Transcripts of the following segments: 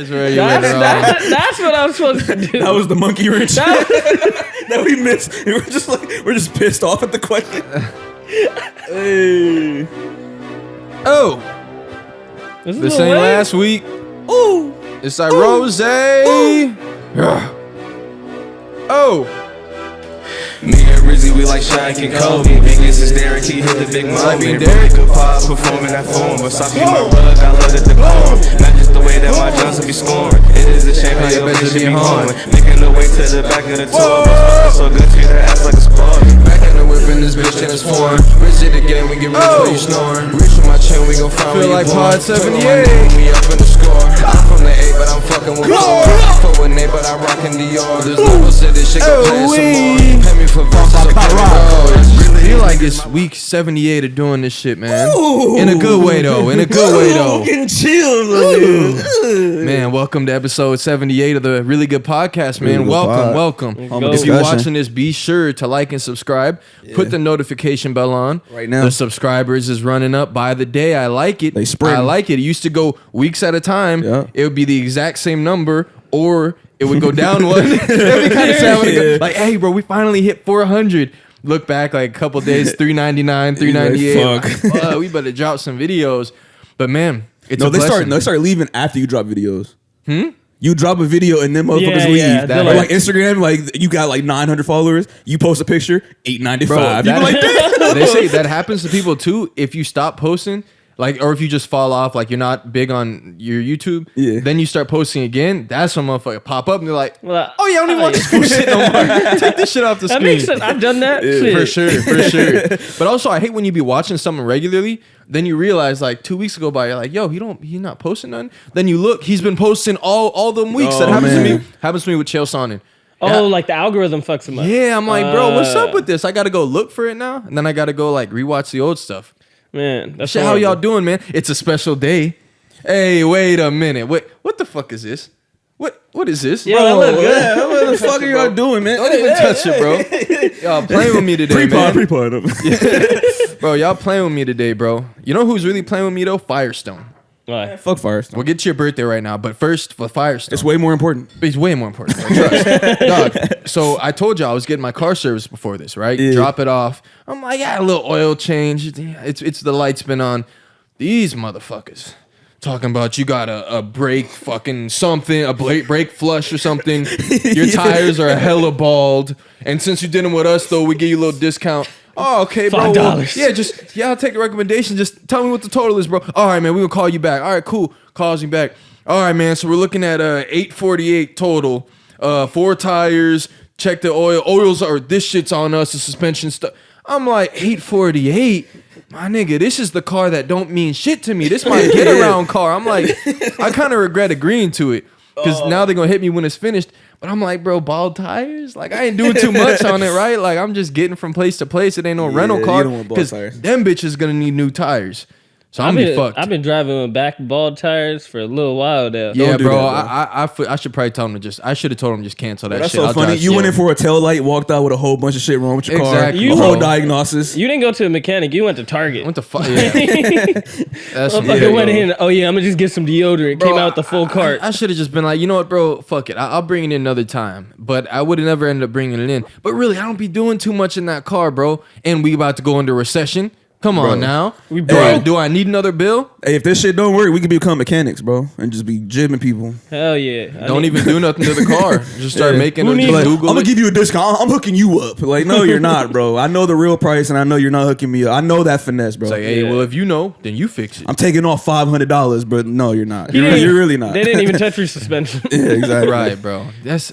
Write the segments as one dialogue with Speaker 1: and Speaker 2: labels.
Speaker 1: That's what I was supposed to do.
Speaker 2: That was the monkey wrench that we missed. And we're just pissed off at the question. Hey.
Speaker 1: Oh, this ain't last week.
Speaker 2: Ooh.
Speaker 1: It's like Rose. Oh.
Speaker 3: Me and Rizzy, we like Shine King Kobe. Biggest is Derek, he hit the big moment. Derek could pop, performing that form. But stop me my rug, I love the decorum. Not just the way that my Johnson be scoring. It is a shame how your bitch should be home. Making the way to the back of the tour. So good, treat her ass like a sport. Back in the whip in this bitch transform. Rizzy the game, we get rich while you snoring. Reach with my chin, we gon' find
Speaker 1: feel
Speaker 3: where
Speaker 1: like
Speaker 3: you
Speaker 1: Pod
Speaker 3: born.
Speaker 1: 78.
Speaker 3: We up in the score. I'm from the 8, but I'm fucking with more. Fuck with Nate, but I'm rocking Dior. There's levels to this shit, go play some more. Pay me for verses,
Speaker 1: I feel like it's week 78 of doing this shit, man.
Speaker 2: Ooh.
Speaker 1: In a good way, though. In a good way, though.
Speaker 2: I'm getting chills.
Speaker 1: Man, welcome to episode 78 of the Really Good Podcast, man.
Speaker 2: Really
Speaker 1: Welcome.
Speaker 2: If
Speaker 1: If you're watching this, be sure to like and subscribe. Put the notification bell on.
Speaker 2: Right now.
Speaker 1: The subscribers is running up by the day. I like it.
Speaker 2: They spread.
Speaker 1: I like it. It used to go weeks at a time.
Speaker 2: Yeah.
Speaker 1: It would be the exact same number, or it would go down one. It'd be kind of sad when it go, like, hey, bro, we finally hit 400. Look back like a couple days, 399, 398.
Speaker 2: Fuck.
Speaker 1: We better drop some videos. But man, it's
Speaker 2: No,
Speaker 1: a
Speaker 2: they
Speaker 1: blessing.
Speaker 2: start leaving after you drop videos. You drop a video and then motherfuckers leave.
Speaker 1: Yeah,
Speaker 2: Or like Instagram, like you got like 900 followers. You post a picture, 895. You be like, damn.
Speaker 1: They say that happens to people too. If you stop posting, like, or if you just fall off, like you're not big on your YouTube, then you start posting again. That's when motherfuckers pop up and they're like, oh yeah, I don't even want this cool shit no more. Take this shit off the screen.
Speaker 4: That makes sense. I've done that.
Speaker 1: For sure. But also, I hate when you be watching something regularly, then you realize like 2 weeks go by, you're like, yo, he's not posting nothing. Then you look, he's been posting all them weeks. That happens to me. Happens to me with Chael Sonnen.
Speaker 4: Oh, like the algorithm fucks him up.
Speaker 1: Yeah, I'm like, bro, what's up with this? I got to go look for it now, and then I got to go like rewatch the old stuff.
Speaker 4: Man, that's
Speaker 1: Shit, how y'all doing, man? It's a special day. Hey, wait a minute. What the fuck is this? What is this?
Speaker 4: Yeah, that look good.
Speaker 2: Yeah, what the fuck are y'all doing, man?
Speaker 1: Don't even touch it, bro. Y'all playing with me today, man.
Speaker 2: Pre-pod.
Speaker 1: Bro, y'all playing with me today, bro. You know who's really playing with me, though? Firestone.
Speaker 4: Why?
Speaker 2: Fuck Firestone.
Speaker 1: We'll get to your birthday right now, but first, for Firestone.
Speaker 2: It's way more important.
Speaker 1: It's way more important. Trust. Dog. So I told you I was getting my car service before this, right?
Speaker 2: Yeah.
Speaker 1: Drop it off. I'm like, yeah, a little oil change. It's the light's been on. These motherfuckers talking about you got a brake fucking something, a brake flush or something. Your tires are hella bald. And since you did them with us, though, we give you a little discount. Oh, okay, bro.
Speaker 4: $5.
Speaker 1: I'll take the recommendation. Just tell me what the total is, bro. All right, man, we will call you back. All right, cool. Calls me back. All right, man. So we're looking at $848 total. 4 tires. Check the oil. Oils are this shit's on us. The suspension stuff. I'm like, $848. My nigga, this is the car that don't mean shit to me. This my get around car. I'm like, I kind of regret agreeing to it because now they're gonna hit me when it's finished. But I'm like, bro, bald tires? Like, I ain't doing too much on it, right? Like, I'm just getting from place to place. It ain't no rental car because them bitches gonna need new tires. So I'm gonna be fucked.
Speaker 4: I've been driving with back bald tires for a little while now.
Speaker 1: Yeah, bro. I should probably tell him I should have told him to just cancel that
Speaker 2: That's
Speaker 1: shit.
Speaker 2: so funny. You went in for a tail light, walked out with a whole bunch of shit wrong with your car.
Speaker 1: Exactly.
Speaker 2: A whole diagnosis.
Speaker 4: You didn't go to a mechanic. You went to Target.
Speaker 1: What the fuck? Yeah. That's
Speaker 4: went in. Oh yeah, I'm gonna just get some deodorant. Bro, came out with the full cart.
Speaker 1: I should have just been like, you know what, bro? Fuck it. I'll bring it in another time. But I would have never ended up bringing it in. But really, I don't be doing too much in that car, bro. And we about to go into recession. Come on now. Do I need another bill?
Speaker 2: Hey, if this shit don't work, we can become mechanics, bro, and just be jibbing people.
Speaker 4: Hell yeah.
Speaker 1: Don't even do nothing to the car. Just start making them.
Speaker 2: Like, I'm gonna give you a discount. I'm hooking you up. Like, no, you're not, bro. I know the real price, and I know you're not hooking me up. I know that finesse, bro.
Speaker 1: It's like, hey, well, if you know, then you fix it.
Speaker 2: I'm taking off $500, but no, you're not. You're really not.
Speaker 4: They didn't even touch your suspension.
Speaker 2: Yeah, exactly.
Speaker 1: Right, bro. That's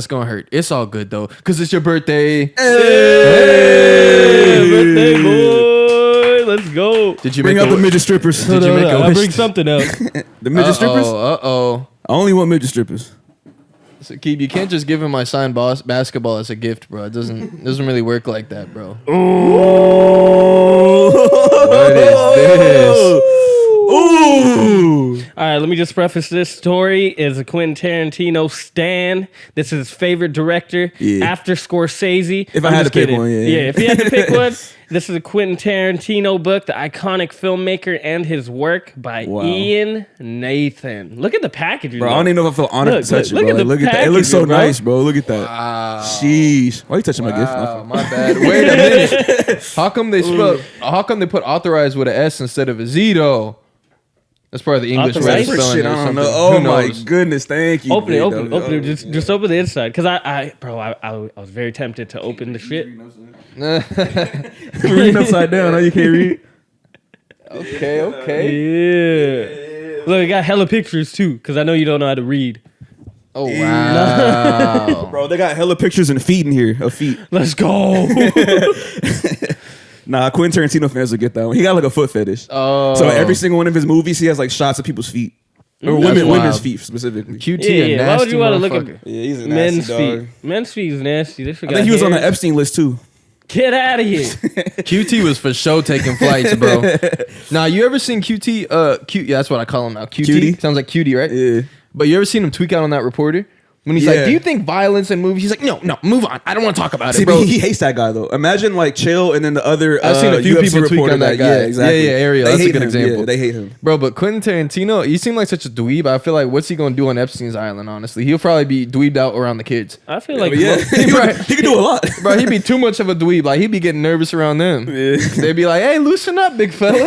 Speaker 1: gonna hurt. It's all good though, cause it's your birthday.
Speaker 4: Hey, birthday boy. Let's go.
Speaker 2: Did you bring out the midget strippers?
Speaker 1: Did you make a
Speaker 4: I'll
Speaker 1: wish?
Speaker 4: bring something else.
Speaker 2: The midget strippers?
Speaker 1: Uh-oh.
Speaker 2: I only want midget strippers.
Speaker 1: So, Keeb, you can't just give him my signed basketball as a gift, bro. It doesn't really work like that, bro.
Speaker 2: Oh.
Speaker 1: What is this?
Speaker 2: Ooh.
Speaker 4: All right, let me just preface this story is a Quentin Tarantino stan. This is his favorite director after Scorsese.
Speaker 2: If I had to pick one, yeah.
Speaker 4: If you had to pick one, this is a Quentin Tarantino book, the iconic filmmaker and his work by Ian Nathan. Look at the packaging.
Speaker 2: Bro, I don't even know if I feel honored to touch it, bro. Look at that. It looks so nice, bro. Look at that.
Speaker 1: Wow.
Speaker 2: Sheesh. Why are you touching my gift?
Speaker 1: My bad. Wait a minute. How come they put authorized with an S instead of a Z though? That's probably the English way of
Speaker 4: Authorized?
Speaker 1: spelling
Speaker 2: Shit,
Speaker 1: it or
Speaker 2: I don't
Speaker 1: something.
Speaker 2: know. Oh
Speaker 1: Who
Speaker 2: my
Speaker 1: knows?
Speaker 2: goodness, thank you.
Speaker 4: Open it. Just open the inside. Because I was very tempted to open the shit.
Speaker 2: Reading upside down. Now you can't read.
Speaker 1: Okay.
Speaker 4: Yeah. Look, it got hella pictures too. Because I know you don't know how to read.
Speaker 1: Oh wow.
Speaker 2: Bro, they got hella pictures and feet in here. Of feet.
Speaker 4: Let's go.
Speaker 2: Nah, Quentin Tarantino fans will get that one. He got like a foot fetish.
Speaker 1: Oh.
Speaker 2: So every single one of his movies, he has like shots of people's feet. Or
Speaker 1: That's
Speaker 2: women's
Speaker 1: wild.
Speaker 2: feet specifically.
Speaker 1: QT
Speaker 4: Yeah.
Speaker 1: and
Speaker 4: Why would
Speaker 1: nasty
Speaker 4: you want to look
Speaker 1: motherfucker.
Speaker 4: at
Speaker 2: Yeah, he's a
Speaker 4: men's
Speaker 2: nasty dog.
Speaker 4: feet? Men's feet is nasty. They
Speaker 2: I
Speaker 4: forgot
Speaker 2: think he was on the
Speaker 4: hairs.
Speaker 2: Epstein list too.
Speaker 4: Get out of here.
Speaker 1: QT was for show taking flights, bro. Now, you ever seen QT? Yeah, that's what I call him now. QT?
Speaker 2: Cutie?
Speaker 1: Sounds like cutie, right?
Speaker 2: Yeah.
Speaker 1: But you ever seen him tweak out on that reporter? When he's like, do you think violence in movies? He's like, no, move on. I don't want to talk about
Speaker 2: See,
Speaker 1: it, bro.
Speaker 2: he hates that guy though. Imagine like Chill and then the other.
Speaker 1: I've seen a few
Speaker 2: UFC
Speaker 1: people tweak
Speaker 2: reporter
Speaker 1: on that guy.
Speaker 2: Yeah, exactly.
Speaker 1: Yeah, Ariel.
Speaker 2: They
Speaker 1: That's a
Speaker 2: hate
Speaker 1: good
Speaker 2: him.
Speaker 1: example.
Speaker 2: Yeah, they hate him.
Speaker 1: Bro, but Quentin Tarantino, he seemed like such a dweeb. I feel like, what's he going to do on Epstein's Island, honestly? He'll probably be dweebed out around the kids.
Speaker 4: I feel like
Speaker 2: Yeah, he could do a lot.
Speaker 1: Bro, he'd be too much of a dweeb. Like, he'd be getting nervous around them.
Speaker 2: Yeah.
Speaker 1: They'd be like, hey, loosen up, big fella.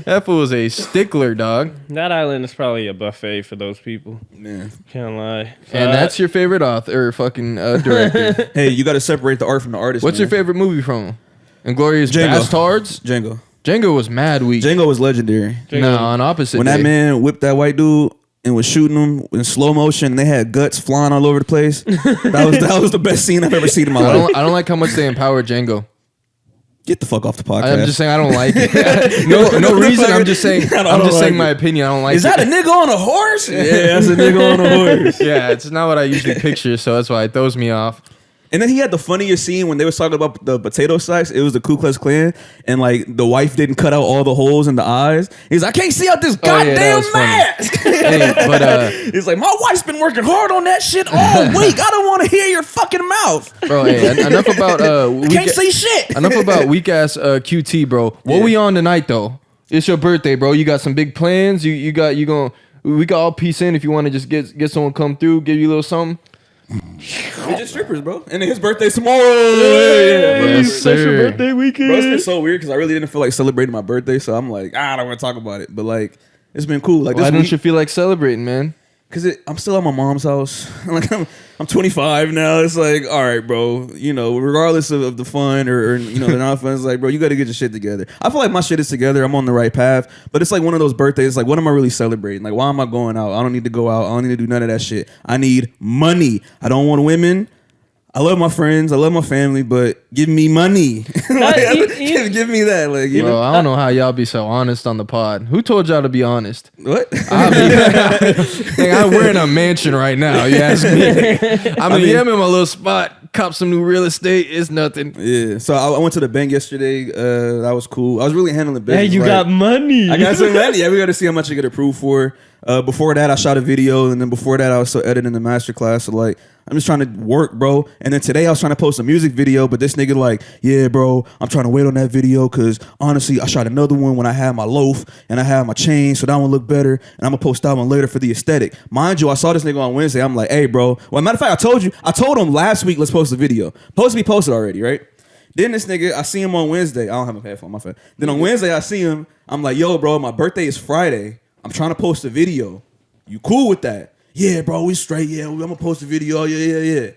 Speaker 1: That fool was a stickler, dog.
Speaker 4: that island is probably a buffet for those people.
Speaker 2: Yeah.
Speaker 4: Can't lie.
Speaker 1: And that's your favorite author or fucking director.
Speaker 2: Hey, you got to separate the art from the artist.
Speaker 1: What's your
Speaker 2: man.
Speaker 1: favorite movie from him? Inglorious
Speaker 2: Django.
Speaker 1: Bastards?
Speaker 2: Django.
Speaker 1: Django was mad weak.
Speaker 2: Django was legendary.
Speaker 1: No, on opposite
Speaker 2: When
Speaker 1: day.
Speaker 2: that man whipped that white dude and was shooting him in slow motion, they had guts flying all over the place. That was the best scene I've ever seen in my life.
Speaker 1: I don't like how much they empowered Django.
Speaker 2: Get the fuck off the podcast.
Speaker 1: I'm just saying I don't like it. no reason. I'm just saying. I'm just saying my opinion. I don't like.
Speaker 2: Is that a nigga on a horse? Yeah, that's a nigga on a horse.
Speaker 1: Yeah, it's not what I usually picture, so that's why it throws me off.
Speaker 2: And then he had the funniest scene when they was talking about the potato sacks. It was the Ku Klux Klan, and like the wife didn't cut out all the holes in the eyes. He's like, I can't see out this
Speaker 1: Oh, yeah, that
Speaker 2: goddamn
Speaker 1: was funny.
Speaker 2: mask.
Speaker 1: Hey, but
Speaker 2: He's like, my wife's been working hard on that shit all week. I don't want to hear your fucking mouth.
Speaker 1: bro, hey, enough about
Speaker 2: Can't see shit.
Speaker 1: enough about weak ass QT, bro. What we on tonight though? It's your birthday, bro. You got some big plans. We got all peace in if you want to just get someone come through, give you a little something.
Speaker 2: We're just strippers, bro. And then his birthday's tomorrow.
Speaker 1: Yes, sir.
Speaker 4: weekend.
Speaker 2: Bro, it's been so weird because I really didn't feel like celebrating my birthday, so I'm like, I don't want to talk about it. But like, it's been cool. Like,
Speaker 1: Why
Speaker 2: this
Speaker 1: don't
Speaker 2: week,
Speaker 1: you feel like celebrating, man?
Speaker 2: Because I'm still at my mom's house. Like I'm 25 now. It's like, all right, bro. You know, regardless of the fun or you know the not fun, it's like, bro, you got to get your shit together. I feel like my shit is together. I'm on the right path. But it's like one of those birthdays. It's like, what am I really celebrating? Like, why am I going out? I don't need to go out. I don't need to do none of that shit. I need money. I don't want women. I love my friends. I love my family, but give me money. Give me that. Like, you
Speaker 1: Bro,
Speaker 2: know
Speaker 1: I don't know how y'all be so honest on the pod. Who told y'all to be honest?
Speaker 2: what?
Speaker 1: We're in a mansion right now. You ask me. I'm in my little spot. Cop some new real estate. It's nothing.
Speaker 2: Yeah. So I went to the bank yesterday. That was cool. I was really handling business.
Speaker 4: Hey, you
Speaker 2: right.
Speaker 4: got money.
Speaker 2: I got some money. Yeah, we got to see how much I get approved for. Before that, I shot a video, and then before that, I was still editing the masterclass. So like, I'm just trying to work, bro. And then today, I was trying to post a music video, but this nigga like, yeah, bro, I'm trying to wait on that video because honestly, I shot another one when I had my loaf and I had my chain, so that one look better, and I'm gonna post that one later for the aesthetic. Mind you, I saw this nigga on Wednesday. I'm like, hey, bro. Well, matter of fact, I told him last week, let's post a video. Supposed to be posted already, right? Then this nigga, I see him on Wednesday. I don't have a headphone, my friend. Then on Wednesday, I see him. I'm like, yo, bro, my birthday is Friday. I'm trying to post a video. You cool with that? Yeah, bro, we straight. Yeah, I'm gonna post a video. Yeah.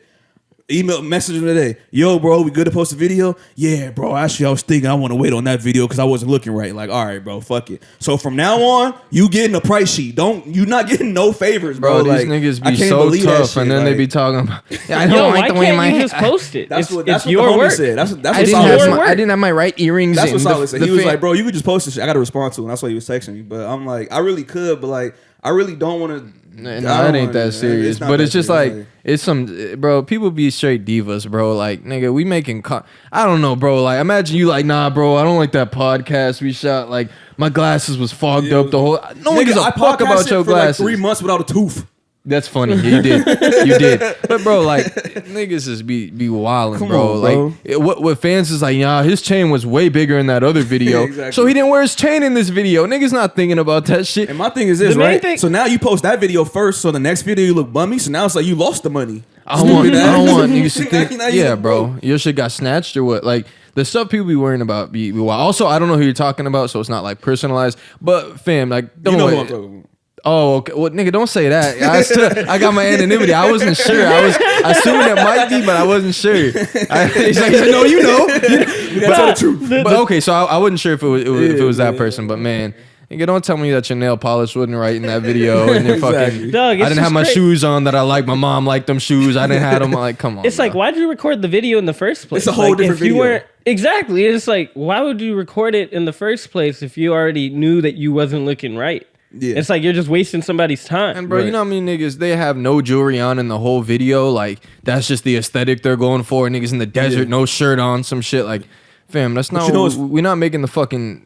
Speaker 2: Email message him today. Yo, bro, we good to post a video? Yeah, bro. Actually, I was thinking I want to wait on that video because I wasn't looking right. Like, all right, bro, fuck it. So from now on, you getting a price sheet. You not getting no favors, bro.
Speaker 1: Bro, these
Speaker 2: like,
Speaker 1: niggas
Speaker 2: I
Speaker 1: be
Speaker 2: can't
Speaker 1: so
Speaker 2: believe that
Speaker 1: tough,
Speaker 2: shit,
Speaker 1: and then they
Speaker 2: like-
Speaker 1: be talking about. Yeah, I don't
Speaker 4: Yo,
Speaker 1: like
Speaker 4: why
Speaker 1: the way
Speaker 4: can't
Speaker 1: my
Speaker 4: you just post it?
Speaker 2: That's
Speaker 4: It's
Speaker 2: what
Speaker 4: your
Speaker 2: the homie
Speaker 4: work.
Speaker 2: said. That's
Speaker 1: I
Speaker 2: what
Speaker 1: didn't,
Speaker 2: Solid
Speaker 1: have
Speaker 2: said.
Speaker 1: my, I didn't have my right earrings.
Speaker 2: That's
Speaker 1: in.
Speaker 2: what Solid said. He was
Speaker 1: fan-
Speaker 2: like, bro, you could just post this shit. I got to respond to him. That's why he was texting me. But I'm like, I really could, but like, I really don't want to.
Speaker 1: No, it ain't that serious. But it's just like, it's some, bro, people be straight divas, bro. Like, nigga, we making, I don't know, bro. Like, imagine you like, nah, bro, I don't like that podcast we shot. Like, my glasses was fogged up the whole, no one gives a fuck about your glasses.
Speaker 2: Like 3 months without a tooth.
Speaker 1: That's funny. Yeah, you did. You did. But bro, like niggas just be wilding, bro. Like what fans is like, nah, his chain was way bigger in that other video. Exactly. So he didn't wear his chain in this video. Niggas not thinking about that shit.
Speaker 2: And my thing is this, right? So now you post that video first, so the next video you look bummy. So now it's like you lost the money.
Speaker 1: I don't want niggas to think, yeah, bro, your shit got snatched or what? Like the stuff people be worrying about be wild. Also, I don't know who you're talking about, so it's not like personalized. But fam, like don't
Speaker 2: you know who I'm talking about.
Speaker 1: Oh, okay. Well, nigga, don't say that. I got my anonymity. I wasn't sure. I was assuming it might be, but I wasn't sure. He's like, no, you know. You gotta tell the truth. But okay, so I wasn't sure if it was that person. But man, nigga, don't tell me that your nail polish wasn't right in that video. And your fucking, Doug, I didn't have my shoes on that I like. My mom liked them shoes. I didn't have them. Like, come on.
Speaker 4: It's like, why'd you record the video in the first place?
Speaker 2: It's a whole different video.
Speaker 4: Exactly. It's like, why would you record it in the first place if you already knew that you wasn't looking right? Yeah. It's like you're just wasting somebody's time.
Speaker 1: And bro, you know how many niggas, they have no jewelry on in the whole video? Like, that's just the aesthetic they're going for. Niggas in the desert, no shirt on, some shit. Like, fam, that's not, we're not making the fucking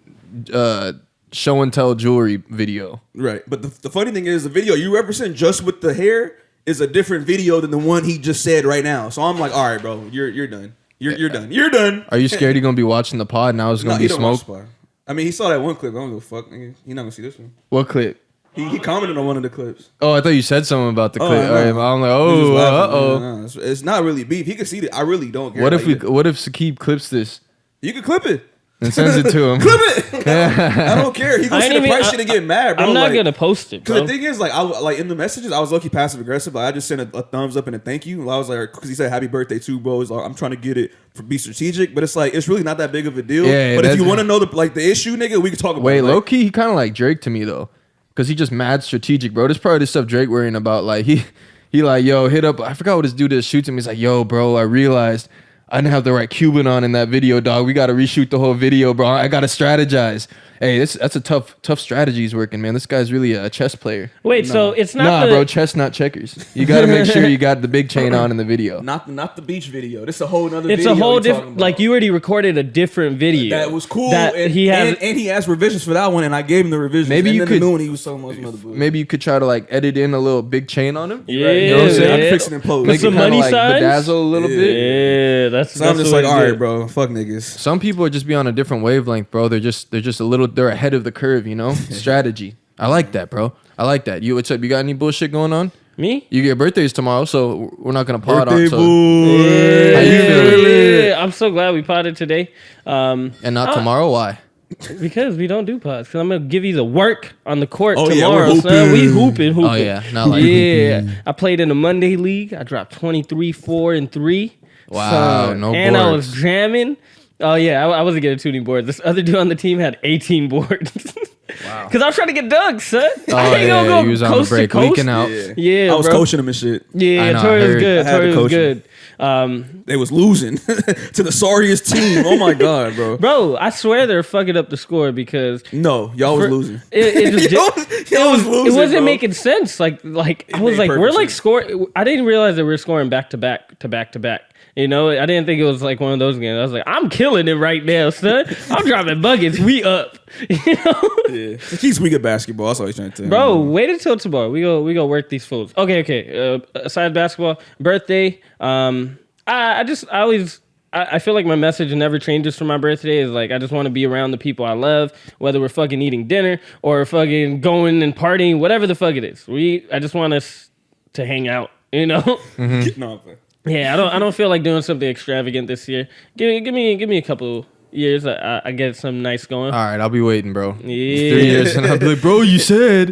Speaker 1: show and tell jewelry video.
Speaker 2: Right. But the funny thing is, the video you represent just with the hair is a different video than the one he just said right now. So I'm like, all right, bro, you're done. You're done. You're done.
Speaker 1: Are you scared you're going to be watching the pod and now it's going to be smoke?
Speaker 2: I mean, he saw that one clip. I don't give a fuck, nigga. You're not gonna see this one.
Speaker 1: What clip?
Speaker 2: He commented on one of the clips.
Speaker 1: Oh, I thought you said something about the clip. I'm like,
Speaker 2: oh. It's not really beef. He can see it. I really don't care.
Speaker 1: What if Sakib clips this?
Speaker 2: You can clip it.
Speaker 1: And sends it to him.
Speaker 2: Clip it. I don't care. He gonna see the price shit and get mad, bro.
Speaker 4: I'm not gonna post it, bro.
Speaker 2: Cause the thing is, like in the messages, I was low-key passive aggressive. Like I just sent a thumbs up and a thank you. I was like, because he said happy birthday too, bro. Like, I'm trying to get it for be strategic, but it's like it's really not that big of a deal. Yeah, but if you want to know the issue, nigga, we can talk about.
Speaker 1: Wait, low key, he kind of like Drake to me though, because he just mad strategic, bro. This probably the stuff Drake worrying about. Like he like, yo, hit up. I forgot what this dude that shoots him. He's like, yo, bro, I realized I didn't have the right Cuban on in that video, dog. We got to reshoot the whole video, bro. I got to strategize. Hey, that's a tough strategy he's working, man. This guy's really a chess player.
Speaker 4: Wait, so it's not
Speaker 1: bro, chess, not checkers. You got to make sure you got the big chain on in the video.
Speaker 2: Not the beach video. This is a whole other video.
Speaker 4: It's a whole different, like you already recorded a different video.
Speaker 2: That was cool. And he asked revisions for that one, and I gave him the revisions.
Speaker 1: Maybe you could.
Speaker 2: When he was talking about some other bullshit.
Speaker 1: Maybe you could try to like edit in a little big chain on him.
Speaker 4: Yeah,
Speaker 1: right? You know what I'm saying?
Speaker 2: I'm fixing it in post.
Speaker 4: Make some money signs.
Speaker 1: Like bedazzle a little bit.
Speaker 4: Yeah, that's.
Speaker 2: So I'm just like, all right, bro, fuck niggas.
Speaker 1: Some people are just be on a different wavelength, bro. They're just a little. They're ahead of the curve. You know, strategy. I like that, bro. I like that. You, what's up? You got any bullshit going on?
Speaker 4: Me?
Speaker 1: Your birthday's tomorrow, so we're not gonna pod on. So
Speaker 2: Yeah.
Speaker 1: How you feeling?
Speaker 4: Yeah, I'm so glad we podded today.
Speaker 1: And not tomorrow. Why?
Speaker 4: Because we don't do pods. Because I'm gonna give you the work on the court tomorrow.
Speaker 2: Yeah,
Speaker 4: son. We hooping.
Speaker 1: Oh yeah, not like
Speaker 4: hooping. I played in the Monday league. I dropped 23, 4, and 3.
Speaker 1: Wow, no
Speaker 4: and
Speaker 1: boards.
Speaker 4: I was jamming. Oh yeah, I wasn't getting too many boards. This other dude on the team had 18 boards. Wow. Because I was trying to get Doug, son.
Speaker 1: I ain't gonna go he was on the break, leaking out.
Speaker 4: Yeah,
Speaker 2: I was coaching him and shit.
Speaker 4: Yeah, Tori was good. Tori was good.
Speaker 2: They was losing to the sorriest team. Oh my god, bro.
Speaker 4: Bro, I swear they're fucking up the score because
Speaker 2: no, y'all was losing.
Speaker 4: It wasn't making sense. Like I was like, we're like scoring. I didn't realize that we were scoring back to back to back to back. You know, I didn't think it was like one of those games. I was like, I'm killing it right now, son. I'm dropping buckets. We up. You know?
Speaker 2: Yeah. He's weak at basketball. That's all he's trying to tell
Speaker 4: Bro, wait until tomorrow. We go work these fools. Okay. Aside basketball, birthday. I feel like my message never changes for my birthday. Is like I just want to be around the people I love, whether we're fucking eating dinner or fucking going and partying, whatever the fuck it is. I just want us to hang out. You know?
Speaker 2: Mm-hmm. No,
Speaker 4: yeah, I don't feel like doing something extravagant this year. Give me a couple years. I get something nice going.
Speaker 1: All right, I'll be waiting, bro.
Speaker 4: Yeah.
Speaker 1: 3 years and I'll be like, bro, you said.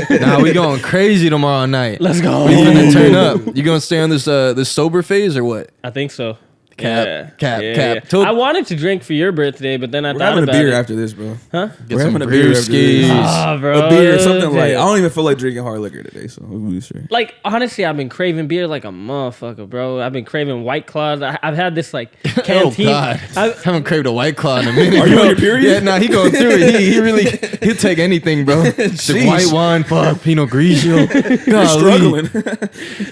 Speaker 1: Nah, we going crazy tomorrow night.
Speaker 4: Let's go.
Speaker 1: We finna turn up. You gonna stay on this sober phase or what?
Speaker 4: I think so.
Speaker 1: Cap.
Speaker 4: Yeah. I wanted to drink for your birthday, but then I
Speaker 2: We're
Speaker 4: thought
Speaker 2: having
Speaker 4: about
Speaker 2: a beer
Speaker 4: it.
Speaker 2: after this, bro.
Speaker 4: Huh?
Speaker 1: Get
Speaker 2: We're
Speaker 1: some
Speaker 2: having a beer after
Speaker 1: brewskis.
Speaker 2: this.
Speaker 4: Ah, bro.
Speaker 2: A beer or something
Speaker 4: Okay.
Speaker 2: like. I don't even feel like drinking hard liquor today, so we'll be straight.
Speaker 4: Like, honestly, I've been craving beer like a motherfucker, bro. I've been craving White Claws. I've had this, like, canteen.
Speaker 1: Oh, God. I haven't craved a White Claw in a minute.
Speaker 2: Are you
Speaker 1: bro.
Speaker 2: on your period?
Speaker 1: Yeah, nah, he going through it. He really, he'll take anything, bro. The
Speaker 2: Jeez.
Speaker 1: white wine, fuck, Pinot Grigio.
Speaker 2: Struggling.